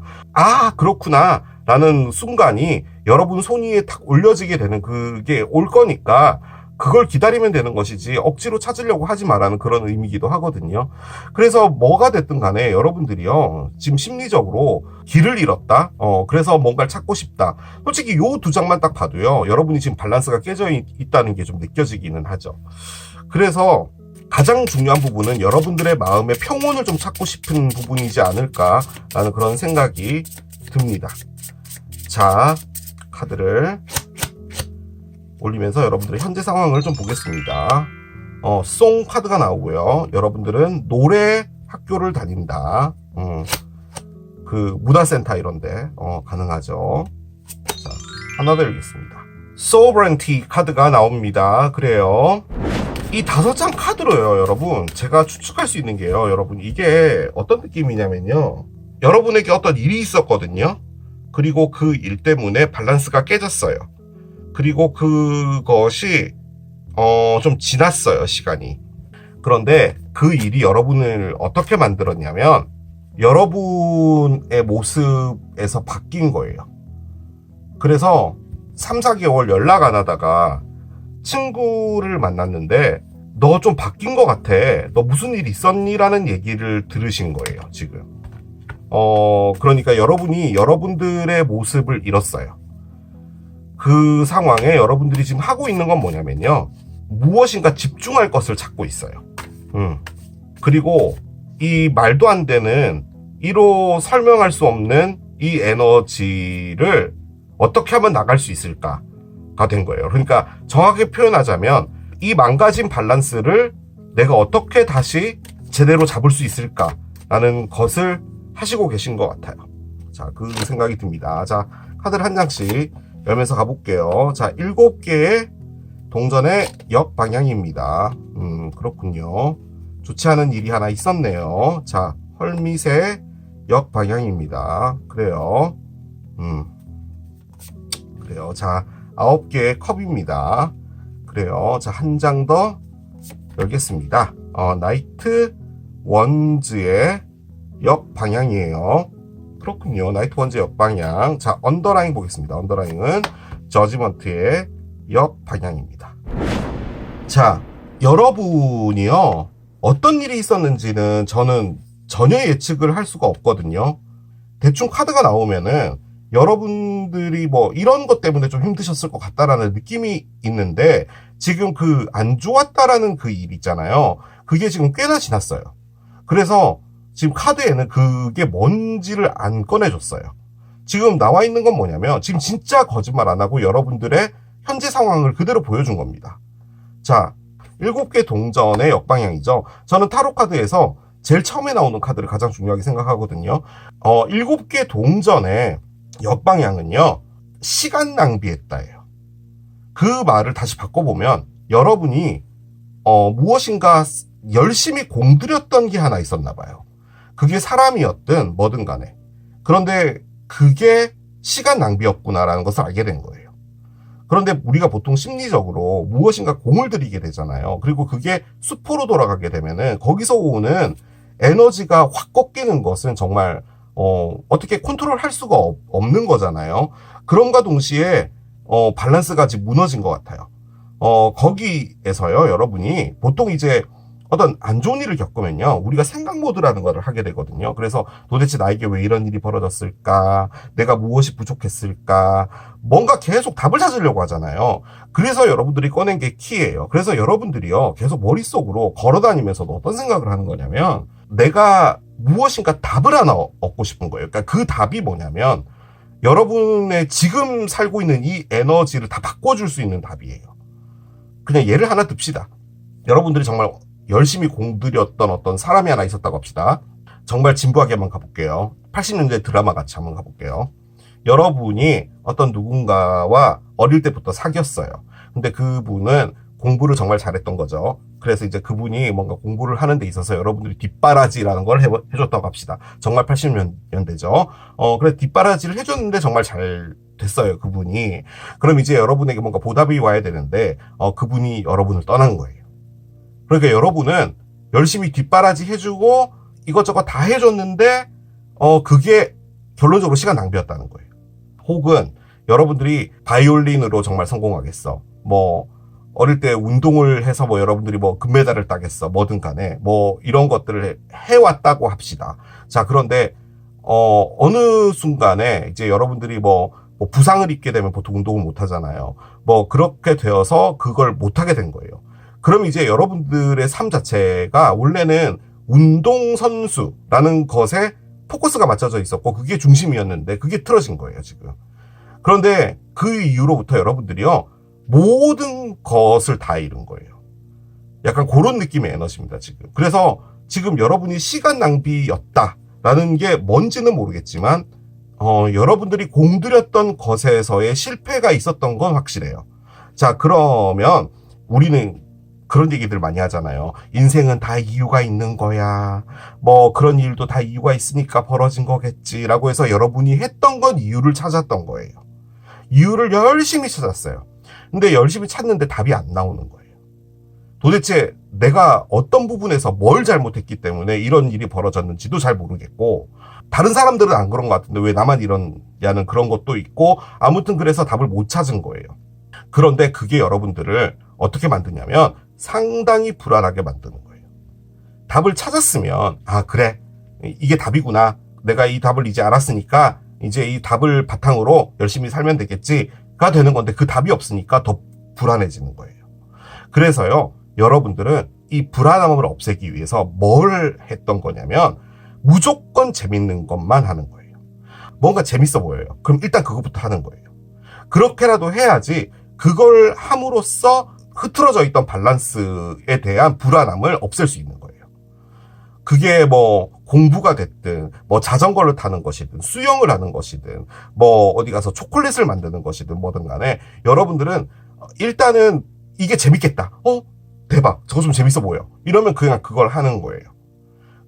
그렇구나 라는 순간이 여러분 손 위에 탁 올려지게 되는 그게 올 거니까 그걸 기다리면 되는 것이지 억지로 찾으려고 하지 마라는 그런 의미이기도 하거든요. 그래서 뭐가 됐든 간에 여러분들이요, 지금 심리적으로 길을 잃었다, 그래서 뭔가를 찾고 싶다, 솔직히 요 두 장만 딱 봐도요, 여러분이 지금 밸런스가 깨져 있다는 게 좀 느껴지기는 하죠. 그래서 가장 중요한 부분은 여러분들의 마음의 평온을 좀 찾고 싶은 부분이지 않을까라는 그런 생각이 듭니다. 자, 카드를 올리면서 여러분들의 현재 상황을 좀 보겠습니다. 송 카드가 나오고요. 여러분들은 노래 학교를 다닌다, 그 문화센터 이런데 가능하죠. 자, 하나 더 열겠습니다. Sovereignty 카드가 나옵니다. 그래요. 이 5장 카드로요, 여러분, 제가 추측할 수 있는 게요, 여러분, 이게 어떤 느낌이냐면요, 여러분에게 어떤 일이 있었거든요. 그리고 그 일 때문에 밸런스가 깨졌어요. 그리고 그것이 좀 지났어요, 시간이. 그런데 그 일이 여러분을 어떻게 만들었냐면 여러분의 모습에서 바뀐 거예요. 그래서 3, 4개월 연락 안 하다가 친구를 만났는데 너 좀 바뀐 것 같아, 너 무슨 일 있었니? 라는 얘기를 들으신 거예요, 지금. 그러니까 여러분이 여러분들의 모습을 잃었어요. 그 상황에 여러분들이 지금 하고 있는 건 뭐냐면요, 무엇인가 집중할 것을 찾고 있어요. 그리고 이 말도 안 되는, 이로 설명할 수 없는 이 에너지를 어떻게 하면 나갈 수 있을까가 된 거예요. 그러니까 정확하게 표현하자면 이 망가진 밸런스를 내가 어떻게 다시 제대로 잡을 수 있을까라는 것을 하시고 계신 것 같아요. 자, 그 생각이 듭니다. 자, 카드를 한 장씩 열면서 가볼게요. 자, 7개의 동전의 역방향입니다. 그렇군요. 좋지 않은 일이 하나 있었네요. 자, 헐밋의 역방향입니다. 그래요. 그래요. 자, 9개의 컵입니다. 그래요. 자, 한 장 더 열겠습니다. 나이트 원즈의 역방향이에요. 그렇군요. 나이트 원즈의 역방향. 자, 언더라인 보겠습니다. 언더라인은 저지먼트의 역방향입니다. 자, 여러분이요, 어떤 일이 있었는지는 저는 전혀 예측을 할 수가 없거든요. 대충 카드가 나오면은 여러분들이 뭐 이런 것 때문에 좀 힘드셨을 것 같다라는 느낌이 있는데, 지금 그 안 좋았다라는 그 일 있잖아요. 그게 지금 꽤나 지났어요. 그래서 지금 카드에는 그게 뭔지를 안 꺼내줬어요. 지금 나와 있는 건 뭐냐면, 지금 진짜 거짓말 안 하고 여러분들의 현재 상황을 그대로 보여준 겁니다. 자, 7개 동전의 역방향이죠. 저는 타로 카드에서 제일 처음에 나오는 카드를 가장 중요하게 생각하거든요. 7개 동전의 역방향은요, 시간 낭비했다예요. 그 말을 다시 바꿔보면, 여러분이 무엇인가 열심히 공들였던 게 하나 있었나 봐요. 그게 사람이었든 뭐든 간에. 그런데 그게 시간 낭비였구나라는 것을 알게 된 거예요. 그런데 우리가 보통 심리적으로 무엇인가 공을 들이게 되잖아요. 그리고 그게 수포로 돌아가게 되면은 거기서 오는 에너지가 확 꺾이는 것은 정말 어떻게 컨트롤할 수가 없는 거잖아요. 그럼과 동시에 밸런스가 지금 무너진 것 같아요. 거기에서요, 여러분이 보통 이제 어떤 안 좋은 일을 겪으면요, 우리가 생각 모드라는 거를 하게 되거든요. 그래서 도대체 나에게 왜 이런 일이 벌어졌을까? 내가 무엇이 부족했을까? 뭔가 계속 답을 찾으려고 하잖아요. 그래서 여러분들이 꺼낸 게 키예요. 그래서 여러분들이요, 계속 머릿속으로 걸어다니면서도 어떤 생각을 하는 거냐면, 내가 무엇인가 답을 하나 얻고 싶은 거예요. 그러니까 그 답이 뭐냐면, 여러분의 지금 살고 있는 이 에너지를 다 바꿔줄 수 있는 답이에요. 그냥 예를 하나 듭시다. 여러분들이 정말 열심히 공들였던 어떤 사람이 하나 있었다고 합시다. 정말 진부하게 한번 가볼게요. 80년대 드라마 같이 한번 가볼게요. 여러분이 어떤 누군가와 어릴 때부터 사귀었어요. 근데 그분은 공부를 정말 잘했던 거죠. 그래서 이제 그분이 뭔가 공부를 하는 데 있어서 여러분들이 뒷바라지라는 걸 해줬다고 합시다. 정말 80년대죠. 그래서 뒷바라지를 해줬는데 정말 잘 됐어요, 그분이. 그럼 이제 여러분에게 뭔가 보답이 와야 되는데, 그분이 여러분을 떠난 거예요. 그러니까 여러분은 열심히 뒷바라지 해주고 이것저것 다 해줬는데 그게 결론적으로 시간 낭비였다는 거예요. 혹은 여러분들이 바이올린으로 정말 성공하겠어. 뭐 어릴 때 운동을 해서 뭐 여러분들이 뭐 금메달을 따겠어. 뭐든 간에 뭐 이런 것들을 해왔다고 합시다. 자, 그런데 어느 순간에 이제 여러분들이 뭐 부상을 입게 되면 보통 운동을 못 하잖아요. 뭐 그렇게 되어서 그걸 못 하게 된 거예요. 그럼 이제 여러분들의 삶 자체가 원래는 운동선수라는 것에 포커스가 맞춰져 있었고 그게 중심이었는데 그게 틀어진 거예요, 지금. 그런데 그 이후로부터 여러분들이요, 모든 것을 다 잃은 거예요. 약간 그런 느낌의 에너지입니다, 지금. 그래서 지금 여러분이 시간 낭비였다라는 게 뭔지는 모르겠지만 여러분들이 공들였던 것에서의 실패가 있었던 건 확실해요. 자, 그러면 우리는 그런 얘기들 많이 하잖아요. 인생은 다 이유가 있는 거야. 뭐 그런 일도 다 이유가 있으니까 벌어진 거겠지라고 해서 여러분이 했던 건 이유를 찾았던 거예요. 이유를 열심히 찾았어요. 근데 열심히 찾는데 답이 안 나오는 거예요. 도대체 내가 어떤 부분에서 뭘 잘못했기 때문에 이런 일이 벌어졌는지도 잘 모르겠고, 다른 사람들은 안 그런 것 같은데 왜 나만 이러냐는 그런 것도 있고, 아무튼 그래서 답을 못 찾은 거예요. 그런데 그게 여러분들을 어떻게 만드냐면 상당히 불안하게 만드는 거예요. 답을 찾았으면, 아, 그래, 이게 답이구나. 내가 이 답을 이제 알았으니까 이제 이 답을 바탕으로 열심히 살면 되겠지가 되는 건데, 그 답이 없으니까 더 불안해지는 거예요. 그래서요, 여러분들은 이 불안함을 없애기 위해서 뭘 했던 거냐면 무조건 재밌는 것만 하는 거예요. 뭔가 재밌어 보여요. 그럼 일단 그것부터 하는 거예요. 그렇게라도 해야지 그걸 함으로써 흐트러져 있던 밸런스에 대한 불안함을 없앨 수 있는 거예요. 그게 뭐 공부가 됐든 뭐 자전거를 타는 것이든 수영을 하는 것이든 뭐 어디 가서 초콜릿을 만드는 것이든 뭐든 간에 여러분들은 일단은 이게 재밌겠다. 대박, 저거 좀 재밌어 보여. 이러면 그냥 그걸 하는 거예요.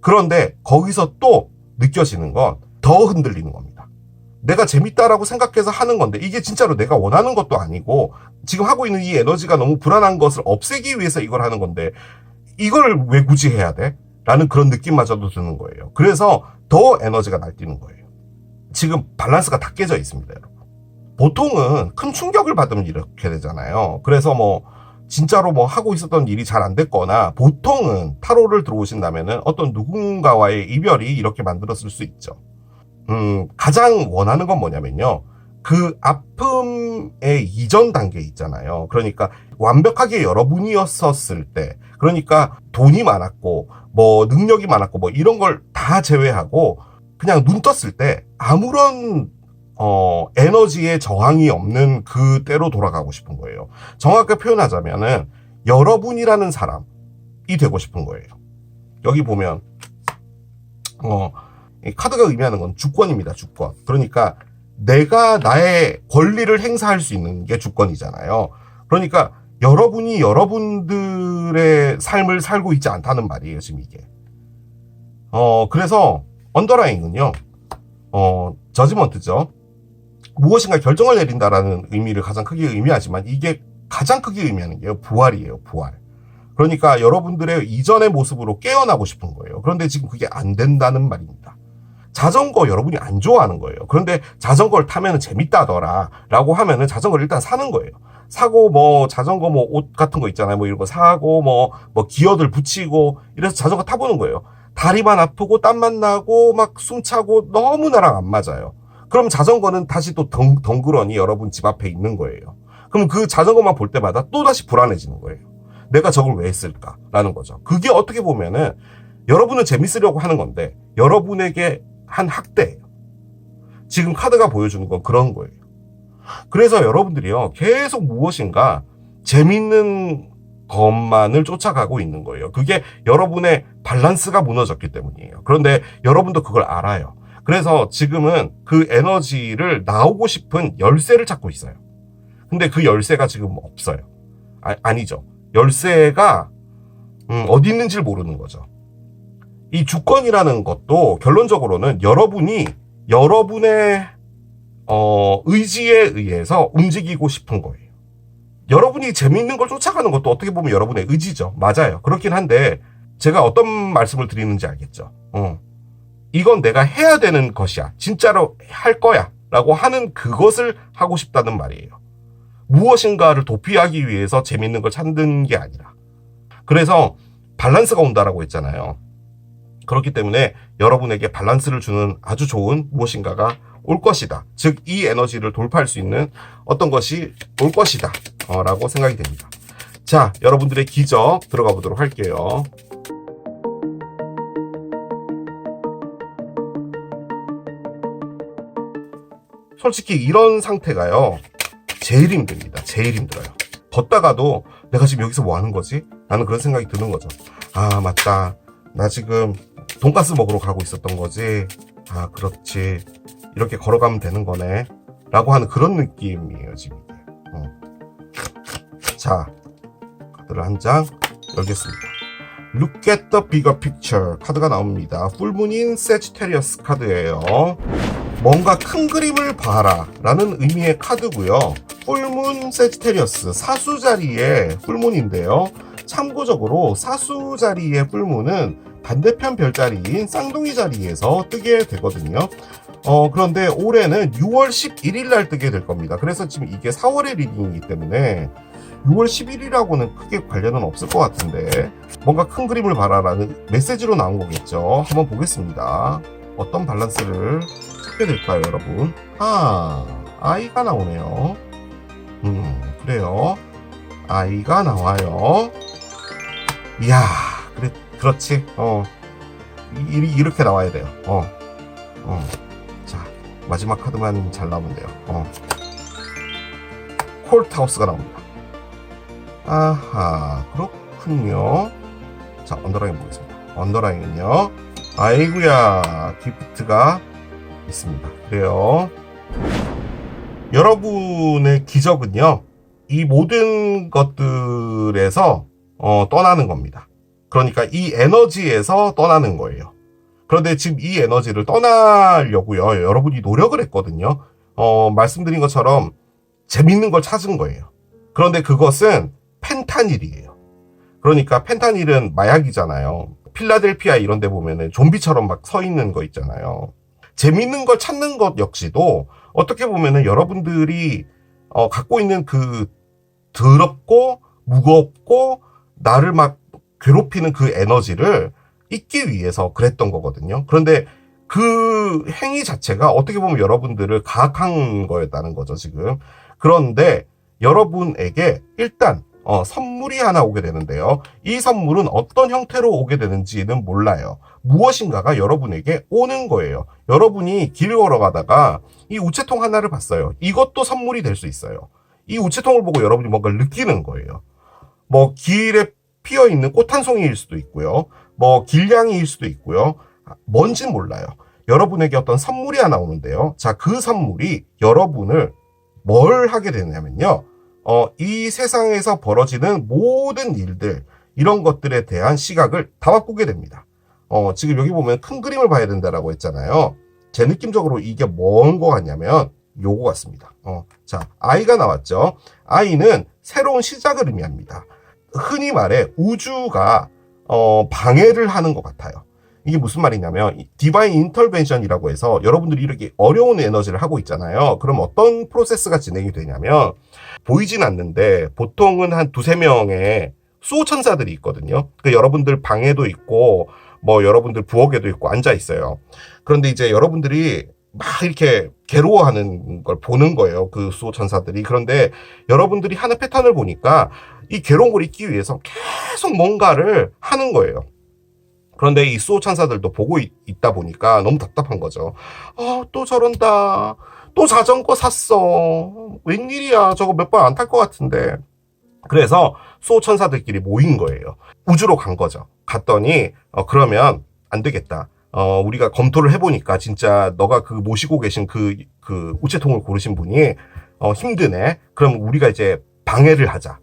그런데 거기서 또 느껴지는 건 더 흔들리는 겁니다. 내가 재밌다라고 생각해서 하는 건데 이게 진짜로 내가 원하는 것도 아니고 지금 하고 있는 이 에너지가 너무 불안한 것을 없애기 위해서 이걸 하는 건데 이걸 왜 굳이 해야 돼? 라는 그런 느낌마저도 드는 거예요. 그래서 더 에너지가 날뛰는 거예요. 지금 밸런스가 다 깨져 있습니다, 여러분. 보통은 큰 충격을 받으면 이렇게 되잖아요. 그래서 뭐 진짜로 뭐 하고 있었던 일이 잘 안 됐거나, 보통은 타로를 들어오신다면은 어떤 누군가와의 이별이 이렇게 만들었을 수 있죠. 가장 원하는 건 뭐냐면요, 그 아픔의 이전 단계 있잖아요. 그러니까 완벽하게 여러분이었었을 때, 그러니까 돈이 많았고 뭐 능력이 많았고 뭐 이런 걸 다 제외하고 그냥 눈 떴을 때 아무런 에너지의 저항이 없는 그때로 돌아가고 싶은 거예요. 정확하게 표현하자면은 여러분이라는 사람이 되고 싶은 거예요. 여기 보면 이 카드가 의미하는 건 주권입니다. 주권. 그러니까 내가 나의 권리를 행사할 수 있는 게 주권이잖아요. 그러니까 여러분이 여러분들의 삶을 살고 있지 않다는 말이에요, 지금 이게. 그래서 언더라인은요, 저지먼트죠. 무엇인가 결정을 내린다라는 의미를 가장 크게 의미하지만, 이게 가장 크게 의미하는 게요, 부활이에요, 부활. 그러니까 여러분들의 이전의 모습으로 깨어나고 싶은 거예요. 그런데 지금 그게 안 된다는 말입니다. 자전거 여러분이 안 좋아하는 거예요. 그런데 자전거를 타면 재밌다더라 라고 하면은 자전거를 일단 사는 거예요. 사고 뭐 자전거 뭐 옷 같은 거 있잖아요. 뭐 이런 거 사고 뭐 기어들 붙이고 이래서 자전거 타보는 거예요. 다리만 아프고 땀만 나고 막 숨차고 너무 나랑 안 맞아요. 그럼 자전거는 다시 또 덩그러니 여러분 집 앞에 있는 거예요. 그럼 그 자전거만 볼 때마다 또 다시 불안해지는 거예요. 내가 저걸 왜 했을까라는 거죠. 그게 어떻게 보면은 여러분은 재밌으려고 하는 건데 여러분에게 한 학대예요. 지금 카드가 보여주는 건 그런 거예요. 그래서 여러분들이요, 계속 무엇인가 재밌는 것만을 쫓아가고 있는 거예요. 그게 여러분의 밸런스가 무너졌기 때문이에요. 그런데 여러분도 그걸 알아요. 그래서 지금은 그 에너지를 나오고 싶은 열쇠를 찾고 있어요. 근데 그 열쇠가 지금 없어요. 아니죠. 열쇠가 어디 있는지를 모르는 거죠. 이 주권이라는 것도 결론적으로는 여러분이 여러분의 의지에 의해서 움직이고 싶은 거예요. 여러분이 재미있는 걸 쫓아가는 것도 어떻게 보면 여러분의 의지죠. 맞아요. 그렇긴 한데 제가 어떤 말씀을 드리는지 알겠죠. 이건 내가 해야 되는 것이야. 진짜로 할 거야. 라고 하는 그것을 하고 싶다는 말이에요. 무엇인가를 도피하기 위해서 재미있는 걸 찾는 게 아니라. 그래서 밸런스가 온다라고 했잖아요. 그렇기 때문에 여러분에게 밸런스를 주는 아주 좋은 무엇인가가 올 것이다. 즉, 이 에너지를 돌파할 수 있는 어떤 것이 올 것이다. 라고 생각이 됩니다. 자, 여러분들의 기적 들어가 보도록 할게요. 솔직히 이런 상태가요, 제일 힘듭니다. 제일 힘들어요. 걷다가도 내가 지금 여기서 뭐 하는 거지? 라는 그런 생각이 드는 거죠. 아, 맞다. 나 지금 돈가스 먹으러 가고 있었던 거지. 아, 그렇지. 이렇게 걸어가면 되는 거네. 라고 하는 그런 느낌이에요, 지금. 자, 카드를 한 장 열겠습니다. Look at the bigger picture 카드가 나옵니다. 풀문인 세지테리어스 카드예요. 뭔가 큰 그림을 봐라 라는 의미의 카드고요. 풀문 세지테리어스, 사수자리의 풀문인데요. 참고적으로 사수자리의 풀문은 반대편 별자리인 쌍둥이 자리에서 뜨게 되거든요. 그런데 올해는 6월 11일 날 뜨게 될 겁니다. 그래서 지금 이게 4월의 리딩이기 때문에 6월 10일이라고는 크게 관련은 없을 것 같은데, 뭔가 큰 그림을 봐라라는 메시지로 나온 거겠죠. 한번 보겠습니다. 어떤 밸런스를 찾게 될까요, 여러분? 아이가 나오네요. 그래요. 아이가 나와요. 이야, 그렇지. 이렇게 나와야 돼요. 자, 마지막 카드만 잘 나오면 돼요. 콜트하우스가 나옵니다. 아하, 그렇군요. 자, 언더라인 보겠습니다. 언더라인은요, 아이구야, 기프트가 있습니다. 그래요. 여러분의 기적은요, 이 모든 것들에서 떠나는 겁니다. 그러니까 이 에너지에서 떠나는 거예요. 그런데 지금 이 에너지를 떠나려고요, 여러분이 노력을 했거든요. 말씀드린 것처럼 재밌는 걸 찾은 거예요. 그런데 그것은 펜타닐이에요. 그러니까 펜타닐은 마약이잖아요. 필라델피아 이런 데 보면은 좀비처럼 막 서 있는 거 있잖아요. 재밌는 걸 찾는 것 역시도 어떻게 보면은 여러분들이 갖고 있는 그 더럽고 무겁고 나를 막 괴롭히는 그 에너지를 잊기 위해서 그랬던 거거든요. 그런데 그 행위 자체가 어떻게 보면 여러분들을 가학한 거였다는 거죠, 지금. 그런데 여러분에게 일단 선물이 하나 오게 되는데요. 이 선물은 어떤 형태로 오게 되는지는 몰라요. 무엇인가가 여러분에게 오는 거예요. 여러분이 길 걸어가다가 이 우체통 하나를 봤어요. 이것도 선물이 될 수 있어요. 이 우체통을 보고 여러분이 뭔가를 느끼는 거예요. 뭐 길에 피어 있는 꽃 한 송이일 수도 있고요. 뭐 길냥이일 수도 있고요. 뭔진 몰라요. 여러분에게 어떤 선물이 하나 오는데요. 자, 그 선물이 여러분을 뭘 하게 되냐면요. 이 세상에서 벌어지는 모든 일들, 이런 것들에 대한 시각을 다 바꾸게 됩니다. 지금 여기 보면 큰 그림을 봐야 된다라고 했잖아요. 제 느낌적으로 이게 뭔 거 같냐면 요거 같습니다. 자, 아이가 나왔죠. 아이는 새로운 시작을 의미합니다. 흔히 말해 우주가 방해를 하는 것 같아요. 이게 무슨 말이냐면 디바인 인터벤션이라고 해서 여러분들이 이렇게 어려운 에너지를 하고 있잖아요. 그럼 어떤 프로세스가 진행이 되냐면 보이진 않는데 보통은 한 두세 명의 수호천사들이 있거든요. 그 여러분들 방에도 있고 뭐 여러분들 부엌에도 있고 앉아 있어요. 그런데 이제 여러분들이 막 이렇게 괴로워하는 걸 보는 거예요. 그 수호천사들이. 그런데 여러분들이 하는 패턴을 보니까 이 괴로운 걸 잊기 위해서 계속 뭔가를 하는 거예요. 그런데 이 수호천사들도 보고 있다 보니까 너무 답답한 거죠. 또 저런다. 또 자전거 샀어. 웬일이야. 저거 몇 번 안 탈 것 같은데. 그래서 수호천사들끼리 모인 거예요. 우주로 간 거죠. 갔더니 그러면 안 되겠다. 우리가 검토를 해보니까 진짜 너가 그 모시고 계신 그 우체통을 고르신 분이 힘드네. 그럼 우리가 이제 방해를 하자.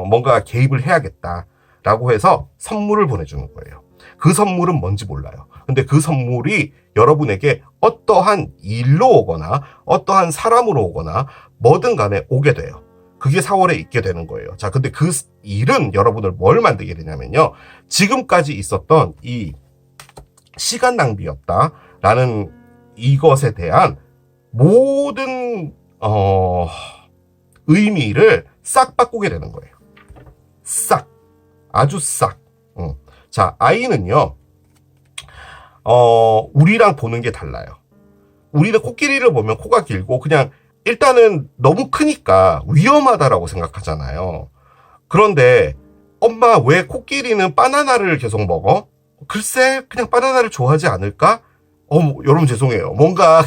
뭔가 개입을 해야겠다라고 해서 선물을 보내주는 거예요. 그 선물은 뭔지 몰라요. 근데 그 선물이 여러분에게 어떠한 일로 오거나 어떠한 사람으로 오거나 뭐든 간에 오게 돼요. 그게 4월에 있게 되는 거예요. 자, 근데 그 일은 여러분을 뭘 만들게 되냐면요. 지금까지 있었던 이 시간 낭비였다라는 이것에 대한 모든 의미를 싹 바꾸게 되는 거예요. 싹. 아주 싹. 자, 아이는요. 우리랑 보는 게 달라요. 우리는 코끼리를 보면 코가 길고 그냥 일단은 너무 크니까 위험하다라고 생각하잖아요. 그런데 엄마 왜 코끼리는 바나나를 계속 먹어? 글쎄 그냥 바나나를 좋아하지 않을까? 여러분 죄송해요. 뭔가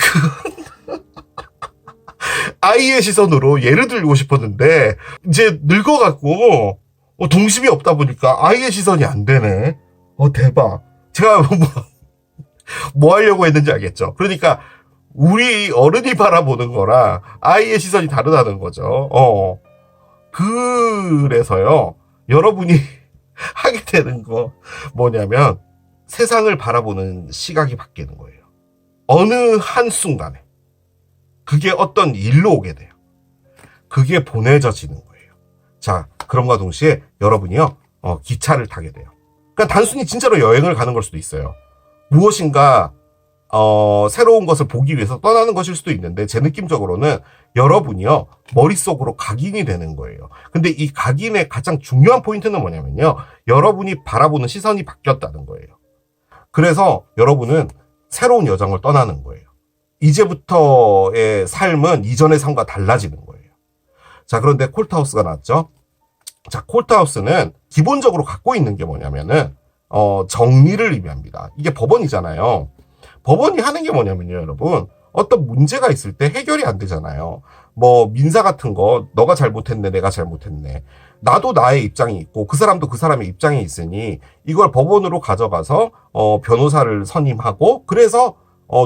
아이의 시선으로 예를 들고 싶었는데 이제 늙어갖고 동심이 없다 보니까 아이의 시선이 안 되네. 대박. 제가 뭐 하려고 했는지 알겠죠? 그러니까 우리 어른이 바라보는 거랑 아이의 시선이 다르다는 거죠. 그래서요, 여러분이 하게 되는 거 뭐냐면 세상을 바라보는 시각이 바뀌는 거예요. 어느 한순간에 그게 어떤 일로 오게 돼요. 그게 보내져지는 거예요. 자, 그럼과 동시에 여러분이요, 기차를 타게 돼요. 그러니까 단순히 진짜로 여행을 가는 걸 수도 있어요. 무엇인가 새로운 것을 보기 위해서 떠나는 것일 수도 있는데 제 느낌적으로는 여러분이요 머릿속으로 각인이 되는 거예요. 근데 이 각인의 가장 중요한 포인트는 뭐냐면요, 여러분이 바라보는 시선이 바뀌었다는 거예요. 그래서 여러분은 새로운 여정을 떠나는 거예요. 이제부터의 삶은 이전의 삶과 달라지는 거예요. 자, 그런데 콜트하우스가 나왔죠. 자, 콜트하우스는 기본적으로 갖고 있는 게 뭐냐면은 정리를 의미합니다. 이게 법원이잖아요. 법원이 하는 게 뭐냐면요, 여러분. 어떤 문제가 있을 때 해결이 안 되잖아요. 뭐 민사 같은 거 너가 잘못했네, 내가 잘못했네. 나도 나의 입장이 있고 그 사람도 그 사람의 입장이 있으니 이걸 법원으로 가져가서 변호사를 선임하고 그래서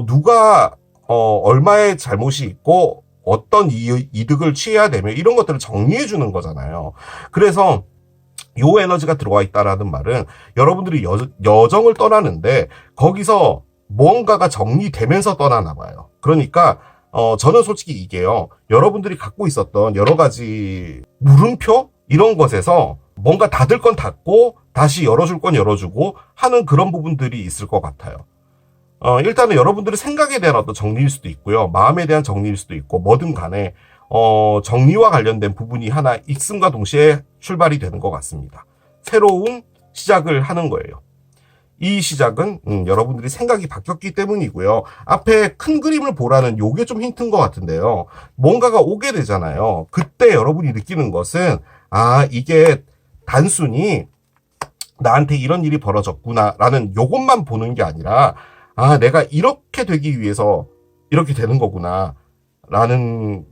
누가 얼마의 잘못이 있고 어떤 이득을 취해야 되며 이런 것들을 정리해 주는 거잖아요. 그래서 요 에너지가 들어와 있다라는 말은 여러분들이 여정을 떠나는데 거기서 뭔가가 정리되면서 떠나나 봐요. 그러니까 저는 솔직히 이게요, 여러분들이 갖고 있었던 여러 가지 물음표 이런 것에서 뭔가 닫을 건 닫고 다시 열어줄 건 열어주고 하는 그런 부분들이 있을 것 같아요. 일단은 여러분들의 생각에 대한 어떤 정리일 수도 있고요. 마음에 대한 정리일 수도 있고 뭐든 간에 정리와 관련된 부분이 하나 있음과 동시에 출발이 되는 것 같습니다. 새로운 시작을 하는 거예요. 이 시작은 여러분들이 생각이 바뀌었기 때문이고요. 앞에 큰 그림을 보라는 요게 좀 힌트인 것 같은데요. 뭔가가 오게 되잖아요. 그때 여러분이 느끼는 것은 이게 단순히 나한테 이런 일이 벌어졌구나 라는 요것만 보는 게 아니라 내가 이렇게 되기 위해서 이렇게 되는 거구나 라는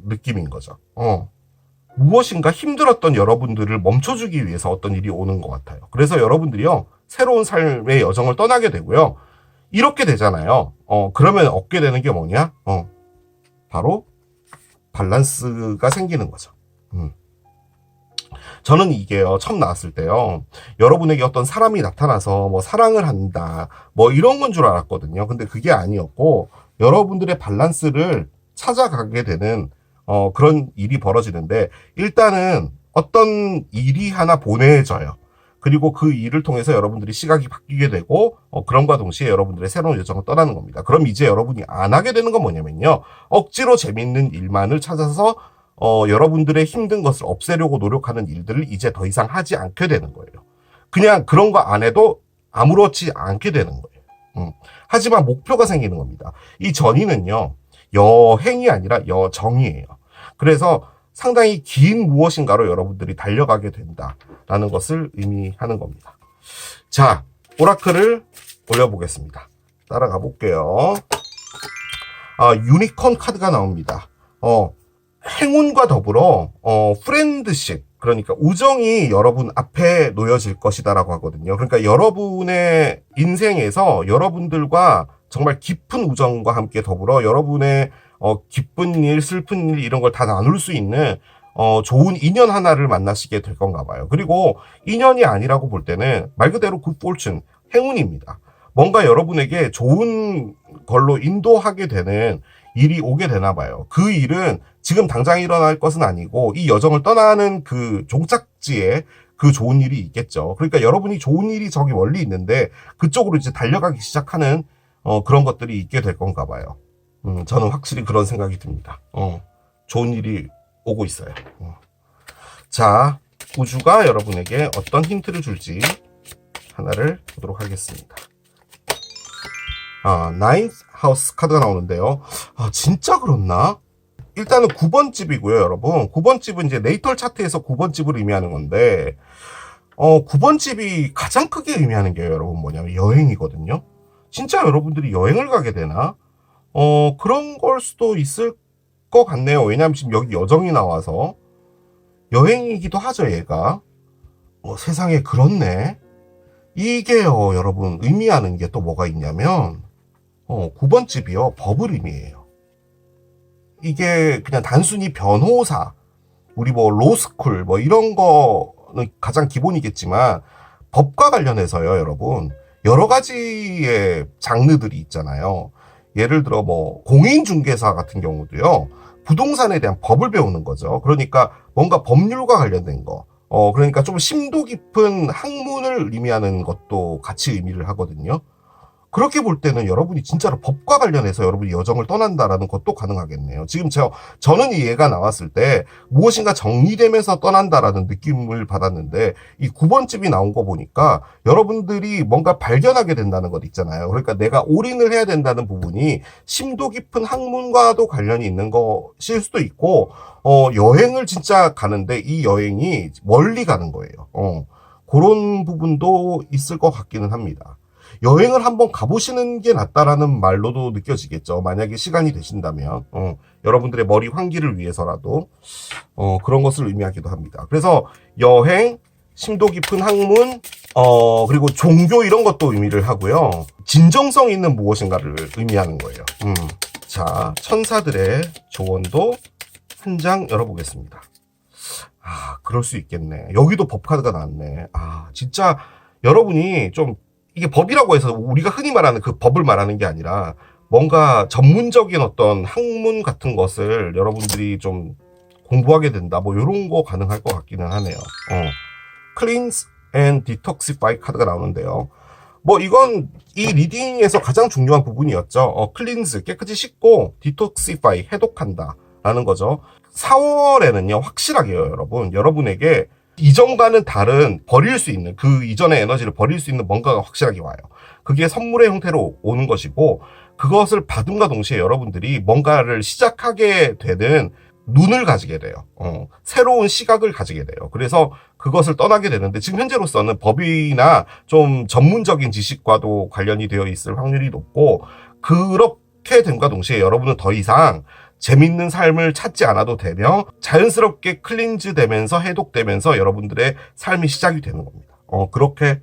느낌인 거죠. 무엇인가 힘들었던 여러분들을 멈춰주기 위해서 어떤 일이 오는 것 같아요. 그래서 여러분들이요, 새로운 삶의 여정을 떠나게 되고요. 이렇게 되잖아요. 그러면 얻게 되는 게 뭐냐? 바로 밸런스가 생기는 거죠. 저는 이게요, 처음 나왔을 때요, 여러분에게 어떤 사람이 나타나서 뭐 사랑을 한다, 뭐 이런 건 줄 알았거든요. 근데 그게 아니었고, 여러분들의 밸런스를 찾아가게 되는 그런 일이 벌어지는데, 일단은 어떤 일이 하나 보내져요. 그리고 그 일을 통해서 여러분들이 시각이 바뀌게 되고, 그럼과 동시에 여러분들의 새로운 여정을 떠나는 겁니다. 그럼 이제 여러분이 안 하게 되는 건 뭐냐면요, 억지로 재밌는 일만을 찾아서 여러분들의 힘든 것을 없애려고 노력하는 일들을 이제 더 이상 하지 않게 되는 거예요. 그냥 그런 거 안 해도 아무렇지 않게 되는 거예요. 하지만 목표가 생기는 겁니다. 이 전이는요, 여행이 아니라 여정이에요. 그래서 상당히 긴 무엇인가로 여러분들이 달려가게 된다라는 것을 의미하는 겁니다. 자, 오라클을 올려보겠습니다. 따라가 볼게요. 유니콘 카드가 나옵니다. 행운과 더불어 프렌드십, 그러니까 우정이 여러분 앞에 놓여질 것이다라고 하거든요. 그러니까 여러분의 인생에서 여러분들과 정말 깊은 우정과 함께 더불어 여러분의 기쁜 일, 슬픈 일 이런 걸 다 나눌 수 있는 좋은 인연 하나를 만나시게 될 건가 봐요. 그리고 인연이 아니라고 볼 때는 말 그대로 굿 포춘, 행운입니다. 뭔가 여러분에게 좋은 걸로 인도하게 되는 일이 오게 되나 봐요. 그 일은 지금 당장 일어날 것은 아니고 이 여정을 떠나는 그 종착지에 그 좋은 일이 있겠죠. 그러니까 여러분이 좋은 일이 저기 멀리 있는데 그쪽으로 이제 달려가기 시작하는 그런 것들이 있게 될 건가 봐요. 저는 확실히 그런 생각이 듭니다. 좋은 일이 오고 있어요. 자, 우주가 여러분에게 어떤 힌트를 줄지 하나를 보도록 하겠습니다. 나인스 하우스 카드가 나오는데요. 진짜 그렇나? 일단은 9번 집이고요, 여러분. 9번 집은 이제 네이털 차트에서 9번 집을 의미하는 건데, 9번 집이 가장 크게 의미하는 게 여러분 뭐냐면 여행이거든요. 진짜 여러분들이 여행을 가게 되나? 그런 걸 수도 있을 것 같네요. 왜냐면 지금 여기 여정이 나와서 여행이기도 하죠, 얘가. 세상에 그렇네. 이게요, 여러분, 의미하는 게 또 뭐가 있냐면, 9번 집이요, 법을 의미해요. 이게 그냥 단순히 변호사, 우리 뭐 로스쿨, 뭐 이런 거는 가장 기본이겠지만, 법과 관련해서요, 여러분, 여러 가지의 장르들이 있잖아요. 예를 들어 뭐, 공인중개사 같은 경우도요, 부동산에 대한 법을 배우는 거죠. 그러니까 뭔가 법률과 관련된 거, 그러니까 좀 심도 깊은 학문을 의미하는 것도 같이 의미를 하거든요. 그렇게 볼 때는 여러분이 진짜로 법과 관련해서 여러분이 여정을 떠난다라는 것도 가능하겠네요. 지금 저는 이 예가 나왔을 때 무엇인가 정리되면서 떠난다라는 느낌을 받았는데 이 9번 집이 나온 거 보니까 여러분들이 뭔가 발견하게 된다는 것 있잖아요. 그러니까 내가 올인을 해야 된다는 부분이 심도 깊은 학문과도 관련이 있는 것일 수도 있고 여행을 진짜 가는데 이 여행이 멀리 가는 거예요. 그런 부분도 있을 것 같기는 합니다. 여행을 한번 가보시는 게 낫다라는 말로도 느껴지겠죠. 만약에 시간이 되신다면 여러분들의 머리 환기를 위해서라도 그런 것을 의미하기도 합니다. 그래서 여행, 심도 깊은 학문, 그리고 종교 이런 것도 의미를 하고요. 진정성 있는 무엇인가를 의미하는 거예요. 자, 천사들의 조언도 한 장 열어보겠습니다. 그럴 수 있겠네. 여기도 법 카드가 나왔네. 진짜 여러분이 좀 이게 법이라고 해서 우리가 흔히 말하는 그 법을 말하는 게 아니라 뭔가 전문적인 어떤 학문 같은 것을 여러분들이 좀 공부하게 된다. 뭐 이런 거 가능할 것 같기는 하네요. Cleanse and Detoxify 카드가 나오는데요. 뭐 이건 이 리딩에서 가장 중요한 부분이었죠. 클린즈, 깨끗이 씻고 디톡시파이, 해독한다 라는 거죠. 4월에는요 확실하게요 여러분, 여러분에게 이전과는 다른 버릴 수 있는, 그 이전의 에너지를 버릴 수 있는 뭔가가 확실하게 와요. 그게 선물의 형태로 오는 것이고, 그것을 받음과 동시에 여러분들이 뭔가를 시작하게 되는 눈을 가지게 돼요. 새로운 시각을 가지게 돼요. 그래서 그것을 떠나게 되는데, 지금 현재로서는 법이나 좀 전문적인 지식과도 관련이 되어 있을 확률이 높고, 그렇게 됨과 동시에 여러분은 더 이상 재밌는 삶을 찾지 않아도 되며 자연스럽게 클린즈 되면서 해독되면서 여러분들의 삶이 시작이 되는 겁니다. 그렇게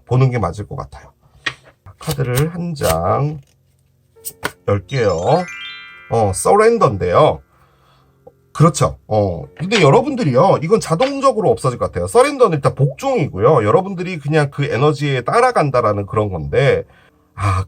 보는 게 맞을 것 같아요. 카드를 한 장 열게요. 서렌더인데요. 그렇죠. 근데 여러분들이요, 이건 자동적으로 없어질 것 같아요. 서렌더는 일단 복종이고요. 여러분들이 그냥 그 에너지에 따라간다라는 그런 건데,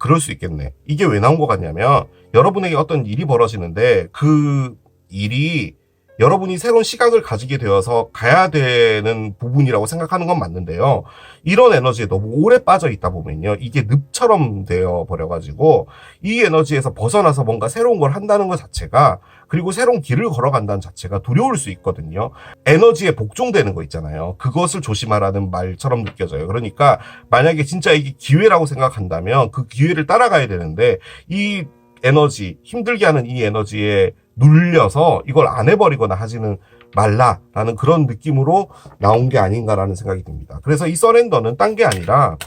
그럴 수 있겠네. 이게 왜 나온 것 같냐면, 여러분에게 어떤 일이 벌어지는데, 그 일이 여러분이 새로운 시각을 가지게 되어서 가야 되는 부분이라고 생각하는 건 맞는데요. 이런 에너지에 너무 오래 빠져 있다 보면요, 이게 늪처럼 되어 버려가지고 이 에너지에서 벗어나서 뭔가 새로운 걸 한다는 것 자체가, 그리고 새로운 길을 걸어간다는 자체가 두려울 수 있거든요. 에너지에 복종되는 거 있잖아요. 그것을 조심하라는 말처럼 느껴져요. 그러니까 만약에 진짜 이게 기회라고 생각한다면 그 기회를 따라가야 되는데, 이 에너지, 힘들게 하는 이 에너지에 눌려서 이걸 안 해버리거나 하지는 말라라는 그런 느낌으로 나온 게 아닌가라는 생각이 듭니다. 그래서 이 서렌더는 딴 게 아니라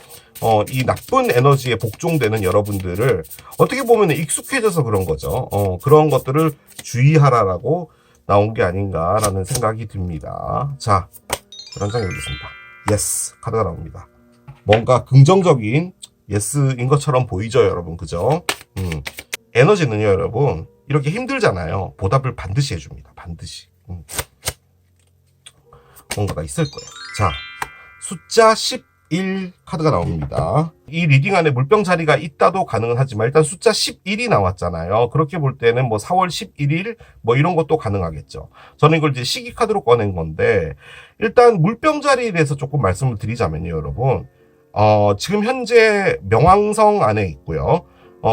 이 나쁜 에너지에 복종되는 여러분들을 어떻게 보면 익숙해져서 그런 거죠. 그런 것들을 주의하라라고 나온 게 아닌가라는 생각이 듭니다. 자, 한 장 열겠습니다. 예스 카드가 나옵니다. 뭔가 긍정적인 예스인 것처럼 보이죠, 여러분? 그죠? 에너지는요, 여러분, 이렇게 힘들잖아요. 보답을 반드시 해줍니다. 반드시. 뭔가가 있을 거예요. 자, 숫자 11 카드가 나옵니다. 이 리딩 안에 물병 자리가 있다도 가능은 하지만 일단 숫자 11이 나왔잖아요. 그렇게 볼 때는 뭐 4월 11일 뭐 이런 것도 가능하겠죠. 저는 이걸 이제 시기 카드로 꺼낸 건데, 일단 물병 자리에 대해서 조금 말씀을 드리자면요, 여러분. 지금 현재 명왕성 안에 있고요.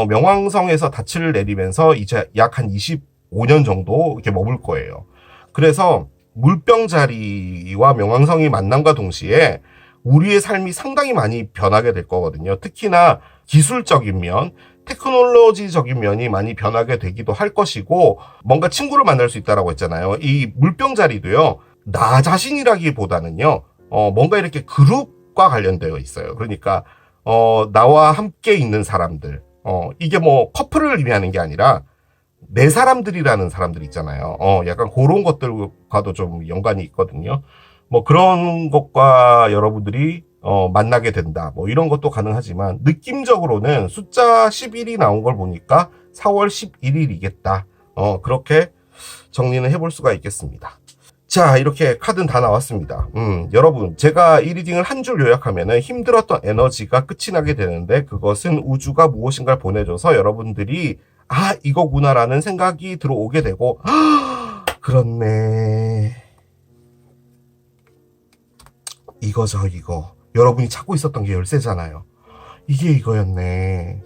명왕성에서 닻을 내리면서 이제 약 한 25년 정도 이렇게 머물 거예요. 그래서 물병 자리와 명왕성이 만남과 동시에 우리의 삶이 상당히 많이 변하게 될 거거든요. 특히나 기술적인 면, 테크놀로지적인 면이 많이 변하게 되기도 할 것이고, 뭔가 친구를 만날 수 있다라고 했잖아요. 이 물병 자리도요, 나 자신이라기보다는요, 뭔가 이렇게 그룹과 관련되어 있어요. 그러니까 나와 함께 있는 사람들, 이게 뭐 커플을 의미하는 게 아니라 내 사람들이라는 사람들 있잖아요. 약간 그런 것들과도 좀 연관이 있거든요. 뭐 그런 것과 여러분들이 만나게 된다, 뭐 이런 것도 가능하지만, 느낌적으로는 숫자 11이 나온 걸 보니까 4월 11일이겠다. 그렇게 정리는 해볼 수가 있겠습니다. 자, 이렇게 카드는 다 나왔습니다. 여러분, 제가 이 리딩을 한 줄 요약하면은 힘들었던 에너지가 끝이 나게 되는데, 그것은 우주가 무엇인가를 보내줘서 여러분들이 이거구나라는 생각이 들어오게 되고, 그렇네, 이거죠, 이거. 여러분이 찾고 있었던 게 열쇠잖아요. 이게 이거였네.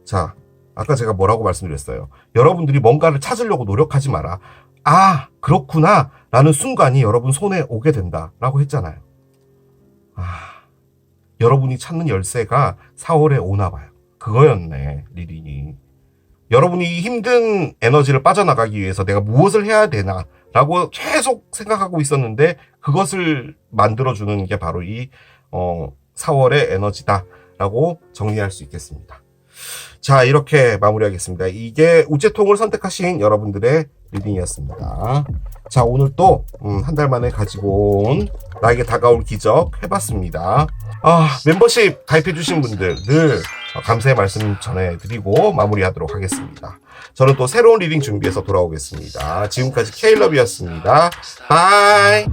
자, 아까 제가 뭐라고 말씀드렸어요? 여러분들이 뭔가를 찾으려고 노력하지 마라. 그렇구나 라는 순간이 여러분 손에 오게 된다 라고 했잖아요. 여러분이 찾는 열쇠가 4월에 오나 봐요. 그거였네, 리딩이. 여러분이 힘든 에너지를 빠져나가기 위해서 내가 무엇을 해야 되나 라고 계속 생각하고 있었는데, 그것을 만들어주는 게 바로 이 4월의 에너지다 라고 정리할 수 있겠습니다. 자, 이렇게 마무리하겠습니다. 이게 우체통을 선택하신 여러분들의 리딩이었습니다. 자, 오늘 또 한 달 만에 가지고 온 나에게 다가올 기적 해봤습니다. 멤버십 가입해주신 분들 늘 감사의 말씀 전해드리고 마무리하도록 하겠습니다. 저는 또 새로운 리딩 준비해서 돌아오겠습니다. 지금까지 케일럽이었습니다. 바이.